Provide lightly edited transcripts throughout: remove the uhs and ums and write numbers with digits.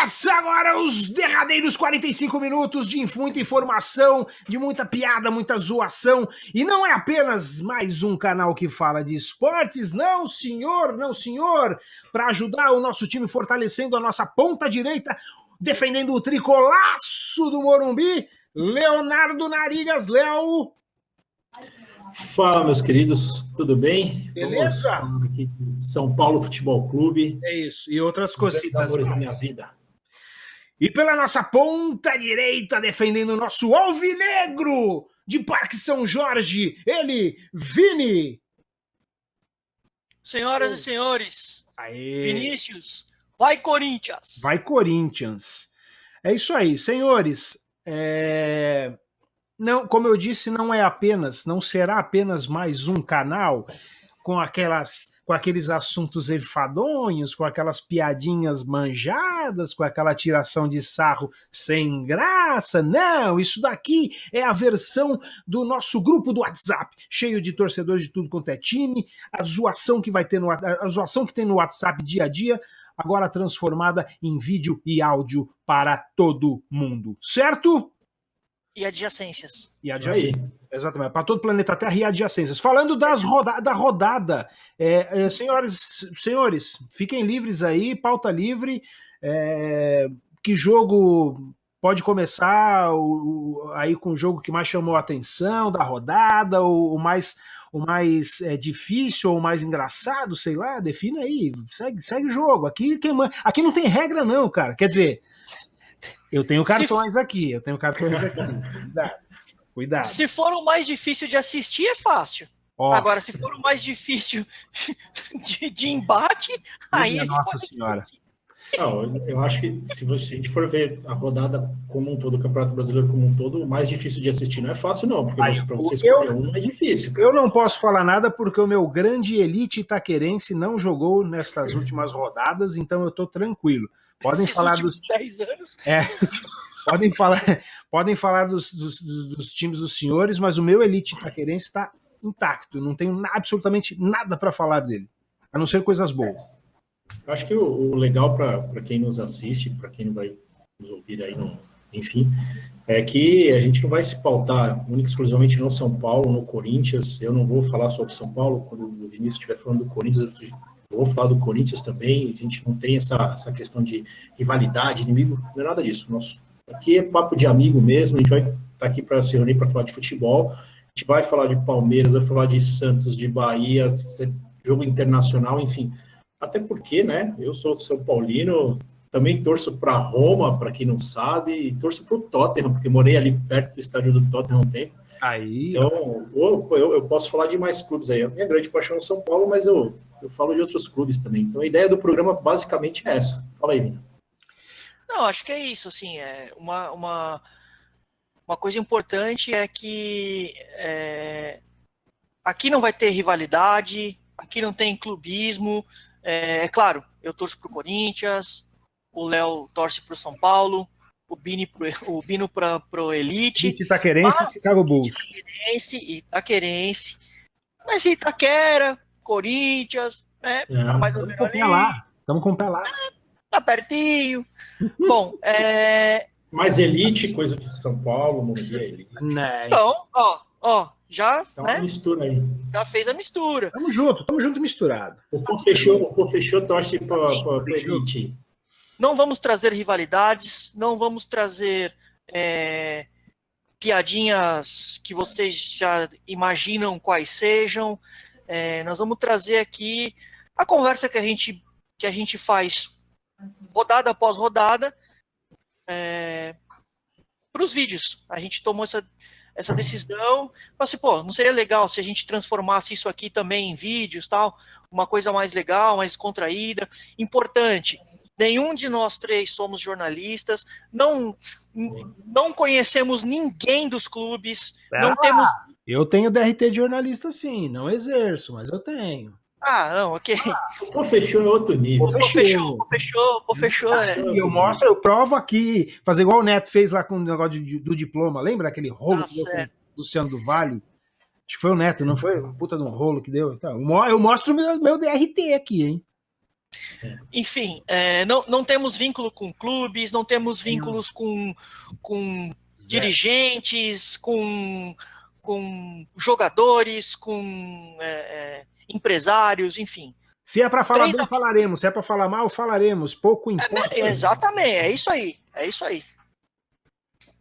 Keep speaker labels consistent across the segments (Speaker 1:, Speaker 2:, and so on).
Speaker 1: Começa agora os derradeiros 45 minutos de muita informação, de muita piada, muita zoação. E não é apenas mais um canal que fala de esportes, não senhor, não senhor. Para ajudar o nosso time fortalecendo a nossa ponta direita, defendendo o tricolaço do Morumbi, Leonardo Narigas, Léo.
Speaker 2: Fala, meus queridos, tudo bem?
Speaker 1: Beleza?
Speaker 2: Vamos falar aqui de São Paulo Futebol Clube.
Speaker 1: É isso, e outras cositas
Speaker 2: da minha vida.
Speaker 1: E pela nossa ponta direita, defendendo o nosso alvinegro de Parque São Jorge, ele, Vini.
Speaker 3: Senhoras e senhores,
Speaker 1: Aê.
Speaker 3: Vinícius, vai Corinthians!
Speaker 1: Vai Corinthians. É isso aí, senhores. Não, como eu disse, não será apenas mais um canal com aqueles assuntos enfadonhos, com aquelas piadinhas manjadas, com aquela tiração de sarro sem graça. Não, isso daqui é a versão do nosso grupo do WhatsApp, cheio de torcedores de tudo quanto é time, a zoação que tem no WhatsApp dia a dia, agora transformada em vídeo e áudio para todo mundo, certo?
Speaker 3: E adjacências.
Speaker 1: E adjacências. Exatamente, para todo o planeta Terra e adjacências. Falando da rodada, senhores, fiquem livres aí, pauta livre. Que jogo pode começar aí com o jogo que mais chamou a atenção da rodada, o mais difícil ou o mais engraçado, sei lá, defina aí, segue o jogo. Aqui não tem regra não, cara. Quer dizer, eu tenho cartões aqui. Cuidado.
Speaker 3: Se for o mais difícil de assistir, é fácil. Agora, se for o mais difícil de embate, aí...
Speaker 1: Nossa Senhora.
Speaker 2: Não, eu acho que se a gente for ver a rodada como um todo, o Campeonato Brasileiro como um todo, o mais difícil de assistir não é fácil não, porque para você escolher um é difícil.
Speaker 1: Eu não posso falar nada porque o meu grande elite itaquerense não jogou nessas últimas rodadas, então eu tô tranquilo. Podem falar dos
Speaker 3: 10 anos.
Speaker 1: Podem falar dos times dos senhores, mas o meu elite itaquerense está intacto. Não tenho absolutamente nada para falar dele, a não ser coisas boas.
Speaker 2: Eu acho que o legal para quem nos assiste, para quem não vai nos ouvir aí, enfim, é que a gente não vai se pautar única e exclusivamente no São Paulo, no Corinthians. Eu não vou falar sobre São Paulo, quando o Vinícius estiver falando do Corinthians, eu vou falar do Corinthians também. A gente não tem essa questão de rivalidade, inimigo, não é nada disso. Aqui é papo de amigo mesmo, a gente vai estar aqui para se reunir para falar de futebol, a gente vai falar de Palmeiras, vai falar de Santos, de Bahia, jogo internacional, enfim. Até porque, né, eu sou São Paulino, também torço para Roma, para quem não sabe, e torço para o Tottenham, porque morei ali perto do estádio do Tottenham um tempo.
Speaker 1: Aí,
Speaker 2: então, eu posso falar de mais clubes aí. A minha grande paixão é São Paulo, mas eu falo de outros clubes também. Então, a ideia do programa basicamente é essa. Fala aí, Vini.
Speaker 3: Não, acho que é isso, assim, uma coisa importante é que aqui não vai ter rivalidade, aqui não tem clubismo. É claro, eu torço pro Corinthians, o Léo torce pro São Paulo, o Bino pro Elite.
Speaker 1: Itaquerense e Chicago Bulls.
Speaker 3: Itaquerense. Mas Itaquera, Corinthians, tá mais ou menos ali.
Speaker 1: Estamos com o pé lá.
Speaker 3: Tá pertinho. Bom,
Speaker 2: mais Elite, coisa de São Paulo, Morumbi é Elite.
Speaker 3: Então, já,
Speaker 2: tá
Speaker 3: né?
Speaker 2: Uma mistura aí.
Speaker 3: Já fez a mistura.
Speaker 1: Tamo junto misturado.
Speaker 2: O Pô fechou torce pra Elite.
Speaker 3: Não vamos trazer rivalidades, não vamos trazer piadinhas que vocês já imaginam quais sejam. Nós vamos trazer aqui a conversa que a gente faz rodada após rodada para os vídeos. A gente tomou essa decisão, mas não seria legal se a gente transformasse isso aqui também em vídeos, tal, uma coisa mais legal, mais contraída. Importante, nenhum de nós três somos jornalistas, não conhecemos ninguém dos clubes, não temos...
Speaker 1: Eu tenho DRT de jornalista sim, não exerço, mas eu tenho.
Speaker 3: Não, ok.
Speaker 2: O fechou é outro nível.
Speaker 3: Fechou.
Speaker 1: Eu provo aqui, fazer igual o Neto fez lá com o negócio do diploma, lembra aquele rolo que deu com o Luciano do Vale? Acho que foi o Neto, não foi? Puta de um rolo que deu. Então, eu mostro o meu DRT aqui, hein?
Speaker 3: Enfim, não temos vínculo com clubes, não temos vínculos com dirigentes, com jogadores, com empresários, enfim.
Speaker 1: Se é para falar bem, falaremos. Se é para falar mal, falaremos. Pouco importa.
Speaker 3: Exatamente, é isso aí.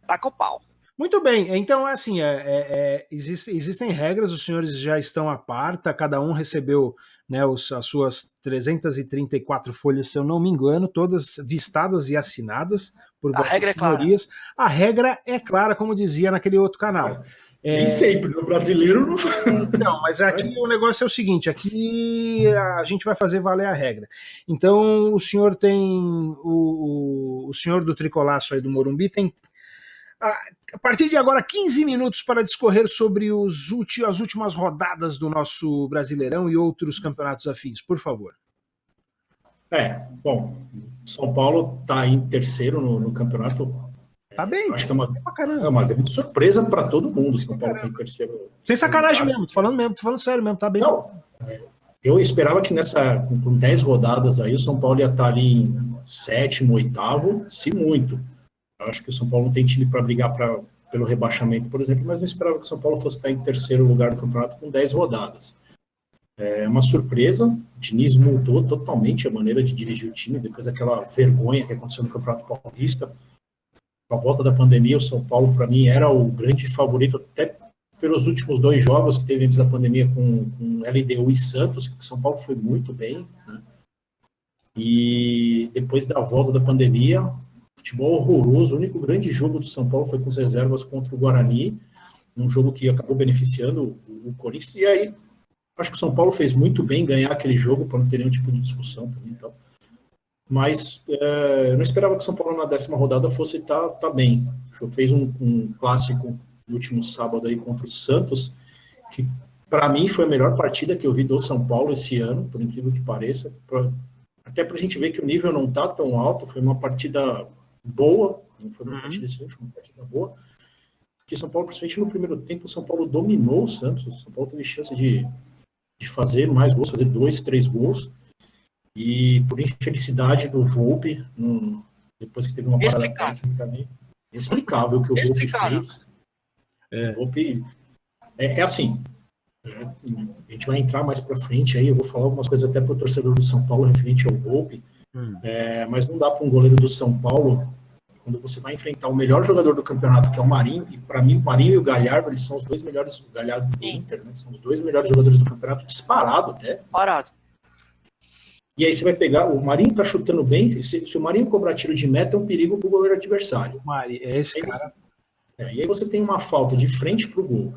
Speaker 3: Taca o pau.
Speaker 1: Muito bem, então assim, existem regras, os senhores já estão a par, cada um recebeu, né, as suas 334 folhas, se eu não me engano, todas vistadas e assinadas por vossas senhorias. É clara. A regra é clara, como dizia naquele outro canal.
Speaker 2: Nem sempre, no brasileiro não.
Speaker 1: Então, mas aqui o negócio é o seguinte, aqui a gente vai fazer valer a regra. Então, o senhor tem, o senhor do Tricolaço aí do Morumbi tem, a partir de agora, 15 minutos para discorrer sobre as últimas rodadas do nosso Brasileirão e outros campeonatos afins, por favor.
Speaker 2: Bom, São Paulo está em terceiro no campeonato.
Speaker 1: Tá bem.
Speaker 2: Acho que é uma grande surpresa para todo mundo, São Paulo tem terceiro.
Speaker 1: Sem sacanagem mesmo, tô falando sério mesmo, tá bem.
Speaker 2: Não, eu esperava que com 10 rodadas aí, o São Paulo ia estar ali em sétimo, oitavo, se muito. Eu acho que o São Paulo não tem time para brigar pelo rebaixamento, por exemplo, mas não esperava que o São Paulo fosse estar em terceiro lugar do campeonato com 10 rodadas. É uma surpresa, o Diniz mudou totalmente a maneira de dirigir o time, depois daquela vergonha que aconteceu no Campeonato Paulista. Com a volta da pandemia, o São Paulo, para mim, era o grande favorito, até pelos últimos 2 jogos que teve antes da pandemia com LDU e Santos, que o São Paulo foi muito bem, né? E depois da volta da pandemia, futebol horroroso. O único grande jogo do São Paulo foi com as reservas contra o Guarani, um jogo que acabou beneficiando o Corinthians. E aí, acho que o São Paulo fez muito bem ganhar aquele jogo, para não ter nenhum tipo de discussão também. Então. Mas eu não esperava que o São Paulo na 10ª rodada fosse estar bem. Fez um clássico no último sábado aí contra o Santos, que para mim foi a melhor partida que eu vi do São Paulo esse ano, por incrível que pareça. Até para a gente ver que o nível não está tão alto, foi uma partida boa, não foi uma partida excelente, foi uma partida boa. Porque São Paulo, principalmente no primeiro tempo, o São Paulo dominou o Santos. O São Paulo teve chance de fazer mais gols, fazer 2, 3 gols. E por infelicidade do Volpi, depois que teve uma parada técnica inexplicável que o Volpi fez. O Volpi é assim. A gente vai entrar mais para frente aí, eu vou falar algumas coisas até para o torcedor do São Paulo referente ao Volpi. Mas não dá para um goleiro do São Paulo, quando você vai enfrentar o melhor jogador do campeonato, que é o Marinho, e para mim o Marinho e o Galhardo, eles são os 2 melhores, o Galhardo do Inter, né? São os 2 melhores jogadores do campeonato, disparado até.
Speaker 3: Parado.
Speaker 2: E aí você vai pegar, o Marinho tá chutando bem, se o Marinho cobrar tiro de meta, é um perigo pro goleiro adversário.
Speaker 1: Esse cara.
Speaker 2: E aí você tem uma falta de frente pro gol.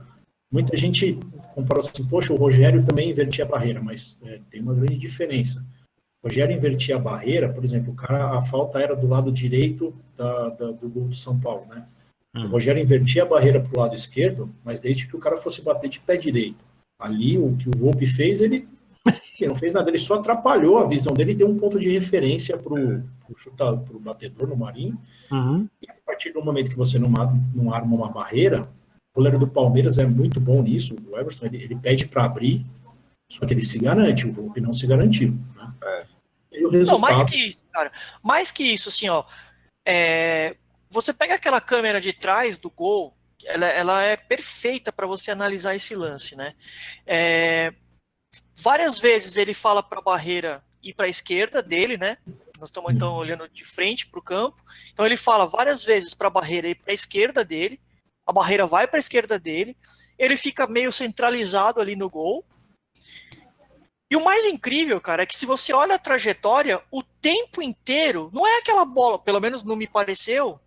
Speaker 2: Muita gente comparou assim, poxa, o Rogério também invertia a barreira, mas tem uma grande diferença. O Rogério invertia a barreira, por exemplo, a falta era do lado direito do gol do São Paulo, né? O Rogério invertia a barreira pro lado esquerdo, mas desde que o cara fosse bater de pé direito. Ali, o que o Volpi fez, ele não fez nada, ele só atrapalhou a visão dele e deu um ponto de referência pro batedor no Marinho. E a partir do momento que você não arma uma barreira, o goleiro do Palmeiras é muito bom nisso, o Everson, ele pede para abrir, só que ele se garante, o Volpi não se garantiu. Né? E o resultado...
Speaker 3: Não, mais que isso, assim, ó, você pega aquela câmera de trás do gol, ela é perfeita para você analisar esse lance, né? Várias vezes ele fala para a barreira ir para a esquerda dele, né? Nós estamos então olhando de frente para o campo. Então ele fala várias vezes para a barreira ir para a esquerda dele. A barreira vai para a esquerda dele. Ele fica meio centralizado ali no gol. E o mais incrível, cara, é que se você olha a trajetória, o tempo inteiro, não é aquela bola, pelo menos não me pareceu,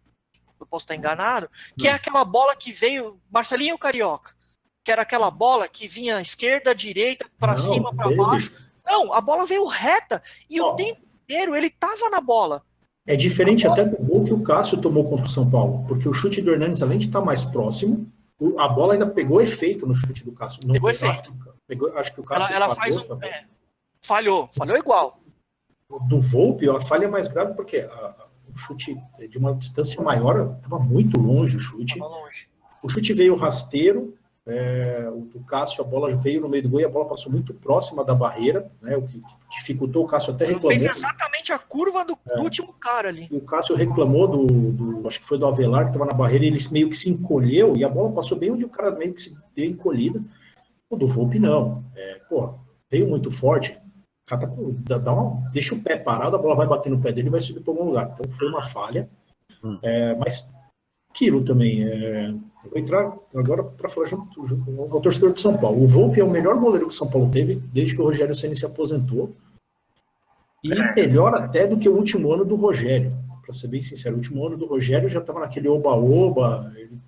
Speaker 3: eu posso estar enganado, que é aquela bola que veio, Marcelinho Carioca, que era aquela bola que vinha esquerda, direita, para cima, para baixo. Não, a bola veio reta e o tempo inteiro ele tava na bola.
Speaker 2: É diferente até do gol que o Cássio tomou contra o São Paulo, porque o chute do Hernanes, além de estar mais próximo, a bola ainda pegou efeito no chute do Cássio.
Speaker 3: Pegou efeito.
Speaker 2: Acho que o Cássio
Speaker 3: ela faz falhou igual.
Speaker 2: Do Volpi, a falha é mais grave porque o chute de uma distância maior, estava muito longe o chute. O chute veio rasteiro, o Cássio, a bola veio no meio do gol e a bola passou muito próxima da barreira, né? O que dificultou, o Cássio até reclamou.
Speaker 3: Fez exatamente a curva do último cara ali.
Speaker 2: O Cássio reclamou acho que foi do Avelar, que estava na barreira, e ele meio que se encolheu, e a bola passou bem onde o cara meio que se deu encolhida. O do Volpi não. Veio muito forte, deixa o pé parado, a bola vai bater no pé dele e vai subir para algum lugar. Então foi uma falha. Mas aquilo também. Eu vou entrar agora para falar junto com o torcedor de São Paulo. O Volpi é o melhor goleiro que o São Paulo teve desde que o Rogério Ceni se aposentou. E melhor até do que o último ano do Rogério. Para ser bem sincero, o último ano do Rogério já estava naquele oba-oba, ele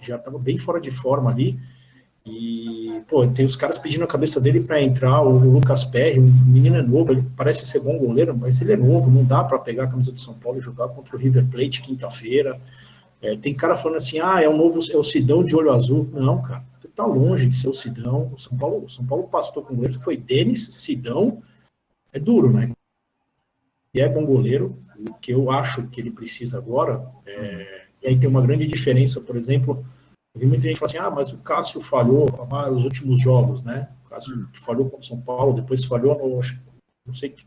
Speaker 2: já estava bem fora de forma ali. E, tem os caras pedindo a cabeça dele para entrar, o Lucas Perry, o menino é novo, ele parece ser bom goleiro, mas ele é novo, não dá para pegar a camisa do São Paulo e jogar contra o River Plate quinta-feira. Tem cara falando assim, é o Sidão de olho azul. Não, cara, tá longe de ser o Sidão. O São Paulo pastou com um goleiro que foi Denis, Sidão, é duro, né? E é bom goleiro, o que eu acho que ele precisa agora, e aí tem uma grande diferença, por exemplo. Eu vi muita gente falar assim, mas o Cássio falhou nos últimos jogos, né? O Cássio falhou contra o São Paulo, depois falhou não sei que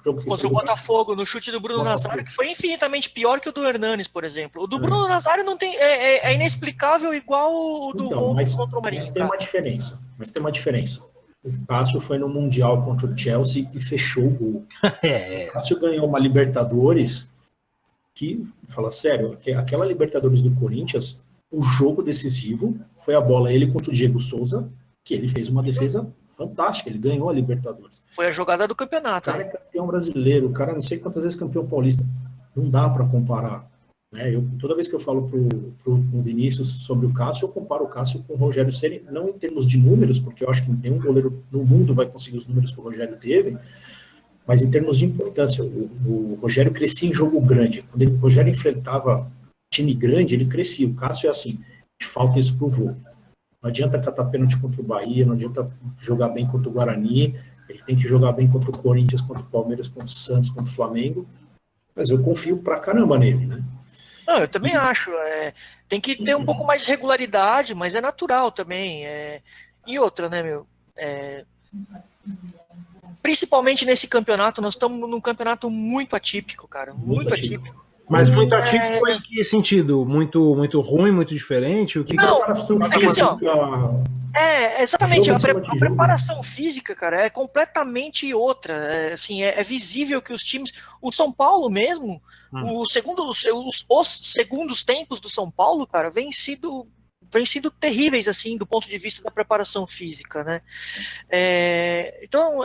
Speaker 2: jogo que
Speaker 3: contra o Botafogo, no chute do Bruno Nazário, que foi infinitamente pior que o do Hernanes, por exemplo. O do Bruno Nazário não tem, é inexplicável igual o do Volpi contra o Marinho.
Speaker 2: Mas tem uma diferença. O Cássio foi no Mundial contra o Chelsea e fechou o gol. O Cássio ganhou uma Libertadores que, fala sério, aquela Libertadores do Corinthians, o jogo decisivo foi a bola ele contra o Diego Souza, que ele fez uma defesa fantástica, ele ganhou a Libertadores.
Speaker 3: Foi a jogada do campeonato.
Speaker 2: O cara é campeão brasileiro, o cara não sei quantas vezes campeão paulista. Não dá para comparar. Né? Toda vez que eu falo pro Vinícius sobre o Cássio, eu comparo o Cássio com o Rogério Ceni, não em termos de números, porque eu acho que nenhum goleiro no mundo vai conseguir os números que o Rogério teve, mas em termos de importância. O Rogério crescia em jogo grande. Quando o Rogério enfrentava time grande, ele crescia. O Cássio é assim, falta isso pro Volpi. Não adianta catar pênalti contra o Bahia, não adianta jogar bem contra o Guarani, ele tem que jogar bem contra o Corinthians, contra o Palmeiras, contra o Santos, contra o Flamengo, mas eu confio pra caramba nele, né?
Speaker 3: Não, eu também acho, tem que ter um pouco mais de regularidade, mas é natural também, e outra, né, meu, principalmente nesse campeonato, nós estamos num campeonato muito atípico, cara, muito atípico.
Speaker 1: Mas muito atípico em que sentido? Muito, muito ruim, muito diferente? O que
Speaker 3: não, exatamente. A preparação física, cara, é completamente outra. Assim, é visível que os times. O São Paulo mesmo, os segundos tempos do São Paulo, cara, vem sido terríveis, assim, do ponto de vista da preparação física, né? Então,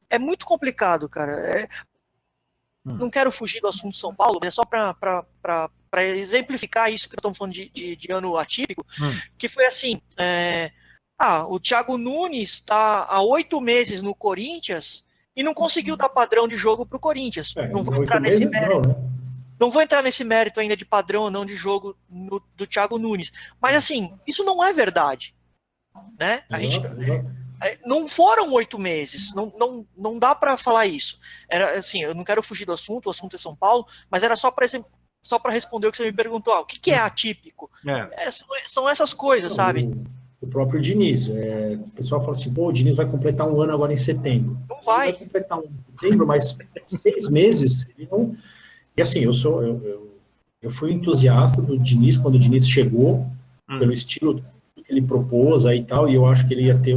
Speaker 3: é muito complicado, cara. Não quero fugir do assunto São Paulo, mas é só para exemplificar isso que estamos falando de ano atípico, que foi assim, o Thiago Nunes está há 8 meses no Corinthians e não conseguiu dar padrão de jogo para o Corinthians. Não vou entrar nesse mérito. Não vou entrar nesse mérito ainda de padrão ou não de jogo do Thiago Nunes. Mas assim, isso não é verdade. Né? Não foram 8 meses, não dá para falar isso. Era assim, eu não quero fugir do assunto, o assunto é São Paulo, mas era só para responder o que você me perguntou. O que é atípico? São essas coisas, sabe?
Speaker 2: O próprio Diniz. O pessoal fala assim, o Diniz vai completar um ano agora em setembro.
Speaker 3: Não vai.
Speaker 2: Ele vai completar um ano em setembro, mas 6 meses, ele não... E assim, eu fui entusiasta do Diniz quando o Diniz chegou, pelo estilo que ele propôs aí e tal, e eu acho que ele ia ter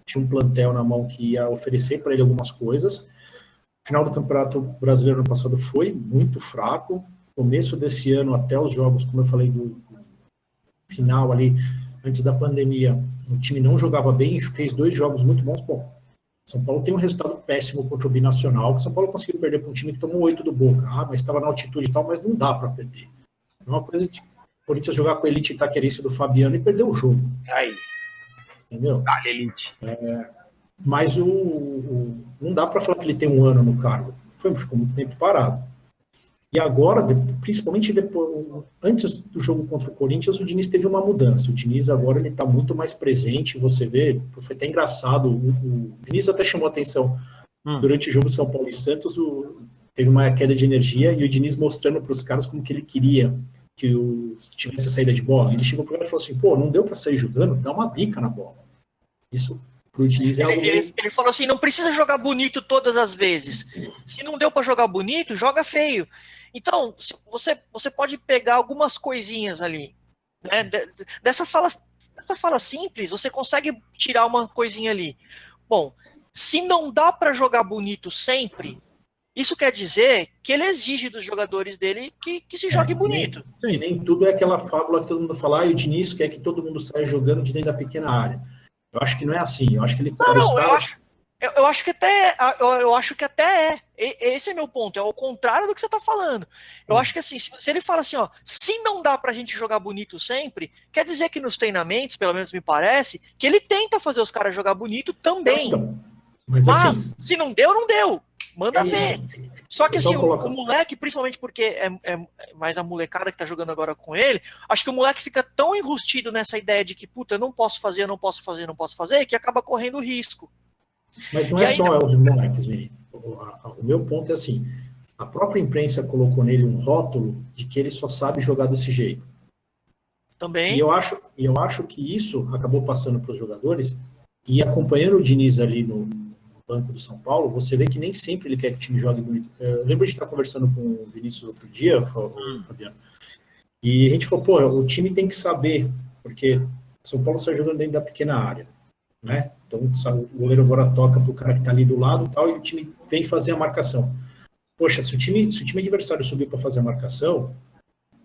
Speaker 2: tinha um plantel na mão que ia oferecer para ele algumas coisas. O final do Campeonato Brasileiro ano passado foi muito fraco. Começo desse ano, até os jogos, como eu falei, do final ali, antes da pandemia, o time não jogava bem, fez 2 jogos muito bons. São Paulo tem um resultado péssimo contra o Binacional, que São Paulo conseguiu perder para um time que tomou 8 do Boca. Mas estava na altitude e tal, mas não dá para perder. É uma coisa de Corinthians jogar com a elite itaquerense do Fabiano e perder o jogo.
Speaker 1: Aí.
Speaker 2: Entendeu?
Speaker 1: Elite.
Speaker 2: Mas não dá para falar que ele tem um ano no cargo. Ficou muito tempo parado. E agora, principalmente antes do jogo contra o Corinthians, o Diniz teve uma mudança. O Diniz agora está muito mais presente. Você vê, foi até engraçado. O Diniz até chamou a atenção durante o jogo São Paulo e Santos. Teve uma queda de energia e o Diniz mostrando para os caras como que ele queria tivesse saída de bola. Ele chegou pro cara e falou assim, pô, não deu para sair jogando, dá uma bica na bola. Isso pro Diniz é algo...
Speaker 3: Ele falou assim, não precisa jogar bonito todas as vezes. Se não deu para jogar bonito, joga feio. Então, você pode pegar algumas coisinhas ali, né? Dessa fala simples, você consegue tirar uma coisinha ali. Bom, se não dá para jogar bonito sempre, isso quer dizer que ele exige dos jogadores dele que se jogue bonito.
Speaker 2: Nem tudo é aquela fábula que todo mundo fala, e o Diniz quer que todo mundo saia jogando de dentro da pequena área. Eu acho que não é assim. Eu acho que ele...
Speaker 3: Eu acho que até é. Esse é meu ponto. É o contrário do que você está falando. Eu acho que assim, se ele fala assim, ó, se não dá pra gente jogar bonito sempre, quer dizer que nos treinamentos, pelo menos me parece, que ele tenta fazer os caras jogar bonito também.
Speaker 2: Mas
Speaker 3: assim, se não deu, não deu. Manda ver. Só que assim, o moleque, principalmente porque é mais a molecada que tá jogando agora com ele, acho que o moleque fica tão enrustido nessa ideia de que, puta, eu não posso fazer, que acaba correndo risco.
Speaker 2: Mas não é só os moleques, Vini. O meu ponto é assim, a própria imprensa colocou nele um rótulo de que ele só sabe jogar desse jeito.
Speaker 3: Também.
Speaker 2: E eu acho que isso acabou passando para os jogadores, e acompanhando o Diniz ali no banco do São Paulo, você vê que nem sempre ele quer que o time jogue bonito. Eu lembro de estar conversando com o Vinícius outro dia, Fabiano, e a gente falou, pô, o time tem que saber, porque São Paulo está jogando dentro da pequena área, né? Então sabe, o goleiro agora toca para o cara que está ali do lado e tal, e o time vem fazer a marcação. Poxa, se o time adversário subir para fazer a marcação,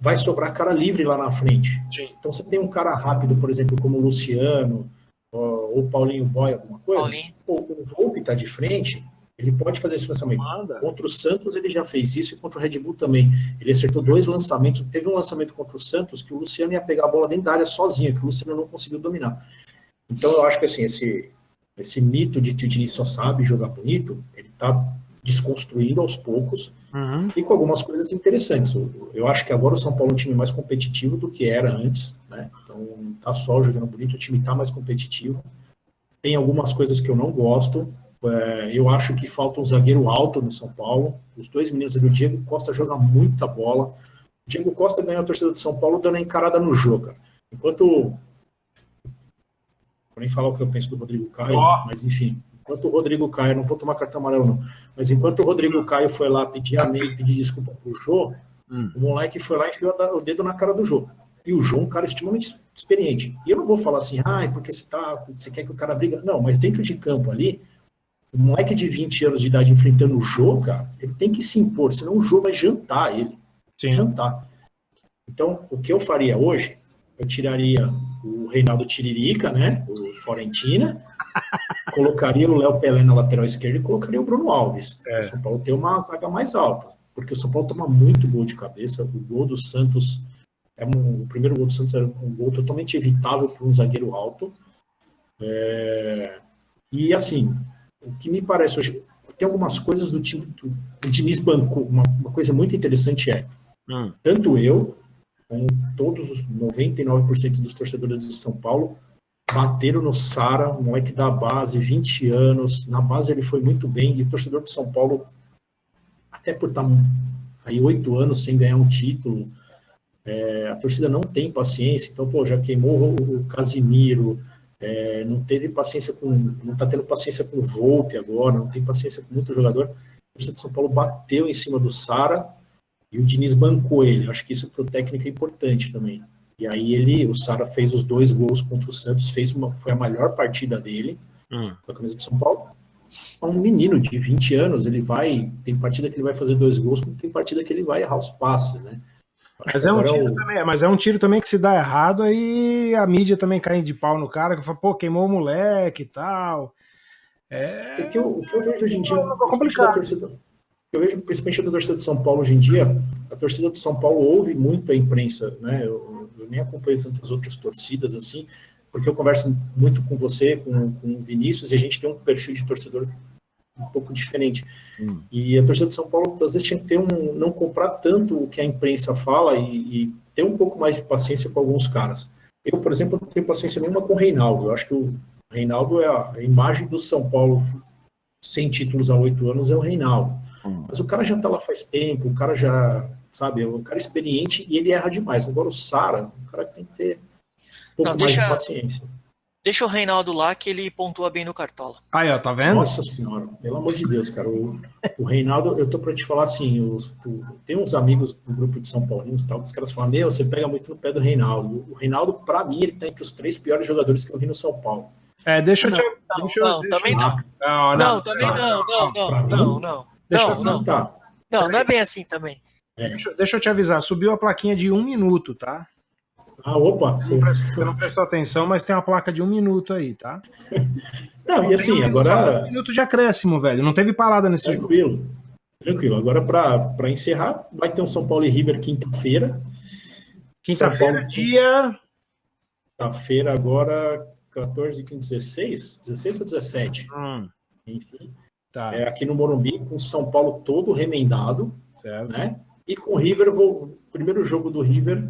Speaker 2: vai sobrar cara livre lá na frente.
Speaker 1: Sim.
Speaker 2: Então você tem um cara rápido, por exemplo, como o Luciano, ou Paulinho Boy, alguma coisa, o Volpe está de frente, ele pode fazer esse lançamento. Contra o Santos ele já fez isso, e contra o Red Bull também. Ele acertou 2 lançamentos. Teve um lançamento contra o Santos que o Luciano ia pegar a bola dentro da área sozinho, que o Luciano não conseguiu dominar. Então eu acho que assim, esse mito de que o Diniz só sabe jogar bonito, ele está desconstruído aos poucos, e com algumas coisas interessantes. Eu acho que agora o São Paulo é um time mais competitivo do que era antes, né? Então não tá só jogando bonito, o time está mais competitivo. Tem algumas coisas que eu não gosto. Eu acho que falta um zagueiro alto no São Paulo. Os 2 meninos ali, o Diego Costa joga muita bola. O Diego Costa ganhou a torcida do São Paulo dando a encarada no jogo. Enquanto... Vou nem falar o que eu penso do Rodrigo Caio, mas enfim... Enquanto o Rodrigo Caio, não vou tomar cartão amarelo não, mas enquanto o Rodrigo Caio foi lá pedir amém, pedir desculpa pro Jô, o moleque foi lá e enfiou o dedo na cara do Jô. E o Jô é um cara extremamente experiente. E eu não vou falar assim, porque você quer que o cara briga. Não, mas dentro de campo ali, o moleque de 20 anos de idade enfrentando o Jô, cara, ele tem que se impor, senão o Jô vai jantar ele.
Speaker 1: Sim.
Speaker 2: Jantar. Então, o que eu faria hoje, eu tiraria o Reinaldo Tiririca, né, o Fiorentina, colocaria o Léo Pelé na lateral esquerda e colocaria o Bruno Alves. O São Paulo tem uma zaga mais alta, porque o São Paulo toma muito gol de cabeça. O gol do Santos, o primeiro gol do Santos era um gol totalmente evitável para um zagueiro alto. E assim, o que me parece hoje, tem algumas coisas do time do Diniz bancou. Uma coisa muito interessante tanto eu, com todos os 99% dos torcedores de São Paulo, bateram no Sara, um moleque da base, 20 anos. Na base ele foi muito bem, e o torcedor de São Paulo, até por estar aí 8 anos sem ganhar um título, a torcida não tem paciência. Então, já queimou o Casimiro, não teve paciência não está tendo paciência com o Volpe agora, não tem paciência com muito jogador. A torcida de São Paulo bateu em cima do Sara, e o Diniz bancou ele. Acho que isso para o técnico é importante também. E aí o Sara fez os 2 gols contra o Santos, foi a melhor partida dele com a camisa de São Paulo. É um menino de 20 anos, tem partida que ele vai fazer 2 gols, tem partida que ele vai errar os passes, né?
Speaker 1: Mas é um tiro também que se dá errado, aí a mídia também cai de pau no cara, que fala, queimou o moleque e tal.
Speaker 2: O que eu vejo hoje em dia
Speaker 1: é complicado.
Speaker 2: Eu vejo, principalmente da torcida de São Paulo hoje em dia, a torcida de São Paulo ouve muito a imprensa, né? Eu nem acompanho tantas outras torcidas assim, porque eu converso muito com você, com o Vinícius, e a gente tem um perfil de torcedor um pouco diferente. E a torcida de São Paulo, às vezes, tinha que não comprar tanto o que a imprensa fala e ter um pouco mais de paciência com alguns caras. Eu, por exemplo, não tenho paciência nenhuma com o Reinaldo. Eu acho que o Reinaldo é a imagem do São Paulo sem títulos há 8 anos, é o Reinaldo. Mas o cara já tá lá faz tempo, o cara já, sabe, é um cara experiente e ele erra demais. Agora o Sara, o cara tem que ter um pouco mais de paciência.
Speaker 3: Deixa o Reinaldo lá que ele pontua bem no Cartola.
Speaker 1: Aí, ó, tá vendo?
Speaker 2: Nossa senhora, pelo amor de Deus, cara. O Reinaldo, eu tô pra te falar assim, tem uns amigos do grupo de São Paulinos e tal, que os caras falam, você pega muito no pé do Reinaldo. O Reinaldo, pra mim, ele tá entre os 3 piores jogadores que eu vi no São Paulo.
Speaker 1: Deixa eu te...
Speaker 3: Também não. Não, também não. Não, não é bem assim também.
Speaker 1: Deixa eu te avisar, subiu a plaquinha de 1 minuto, tá?
Speaker 2: Opa!
Speaker 1: Você não prestou atenção, mas tem uma placa de 1 minuto aí, tá?
Speaker 2: Não, e assim, agora...
Speaker 1: 1 minuto de acréscimo, velho. Não teve parada nesse jogo.
Speaker 2: Tranquilo. Agora, para encerrar, vai ter um São Paulo e River quinta-feira.
Speaker 1: Quinta-feira, dia...
Speaker 2: Quinta-feira agora, 14, 15, 16? 16 ou 17? Enfim.
Speaker 1: Tá.
Speaker 2: Aqui no Morumbi, com o São Paulo todo remendado.
Speaker 1: Certo.
Speaker 2: Né? E com o River, o primeiro jogo do River,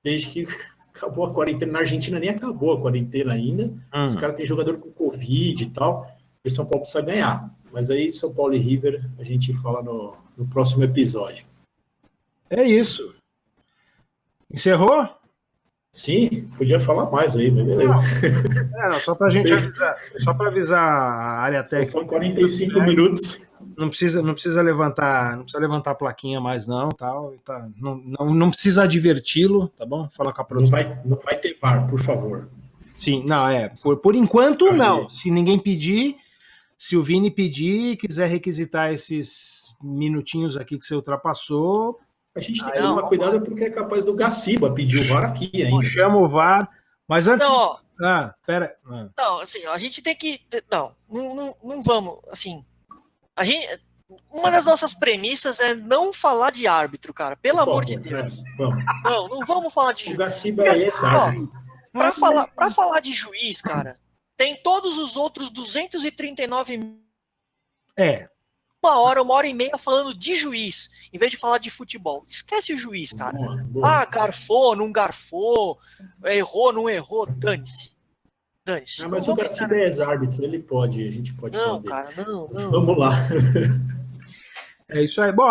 Speaker 2: desde que acabou a quarentena. Na Argentina nem acabou a quarentena ainda. Os caras têm jogador com Covid e tal. E o São Paulo precisa ganhar. Mas aí, São Paulo e River, a gente fala no próximo episódio.
Speaker 1: É isso. Encerrou?
Speaker 2: Sim, podia falar mais aí, mas beleza.
Speaker 1: Não, só pra gente avisar. Só para avisar a área técnica.
Speaker 2: São 45 minutos.
Speaker 1: Não precisa levantar a plaquinha mais não, tal, tá, não precisa adverti-lo, tá bom? Fala com a produção.
Speaker 2: Não vai ter VAR, por favor.
Speaker 1: Sim, não, por enquanto não. Se ninguém pedir, se o Vini pedir e quiser requisitar esses minutinhos aqui que você ultrapassou...
Speaker 2: A gente tem que tomar cuidado porque é capaz do Gaciba pedir o VAR aqui ainda.
Speaker 1: Chama o VAR, mas antes... pera...
Speaker 3: Não, assim, a gente tem que... Não vamos, assim... Uma das nossas premissas é não falar de árbitro, cara. Pelo amor de Deus. Não vamos falar de juiz.
Speaker 2: O Gaciba é árbitro.
Speaker 3: Pra falar de juiz, cara, tem todos os outros 239 uma hora e meia falando de juiz, em vez de falar de futebol. Esquece o juiz, cara. Boa. Garfou, não garfou, errou, não errou, dane-se.
Speaker 2: Mas o Gaciba é árbitro, ele pode, a gente pode falar dele.
Speaker 3: Cara, não.
Speaker 2: Vamos lá.
Speaker 1: É isso aí. Bom,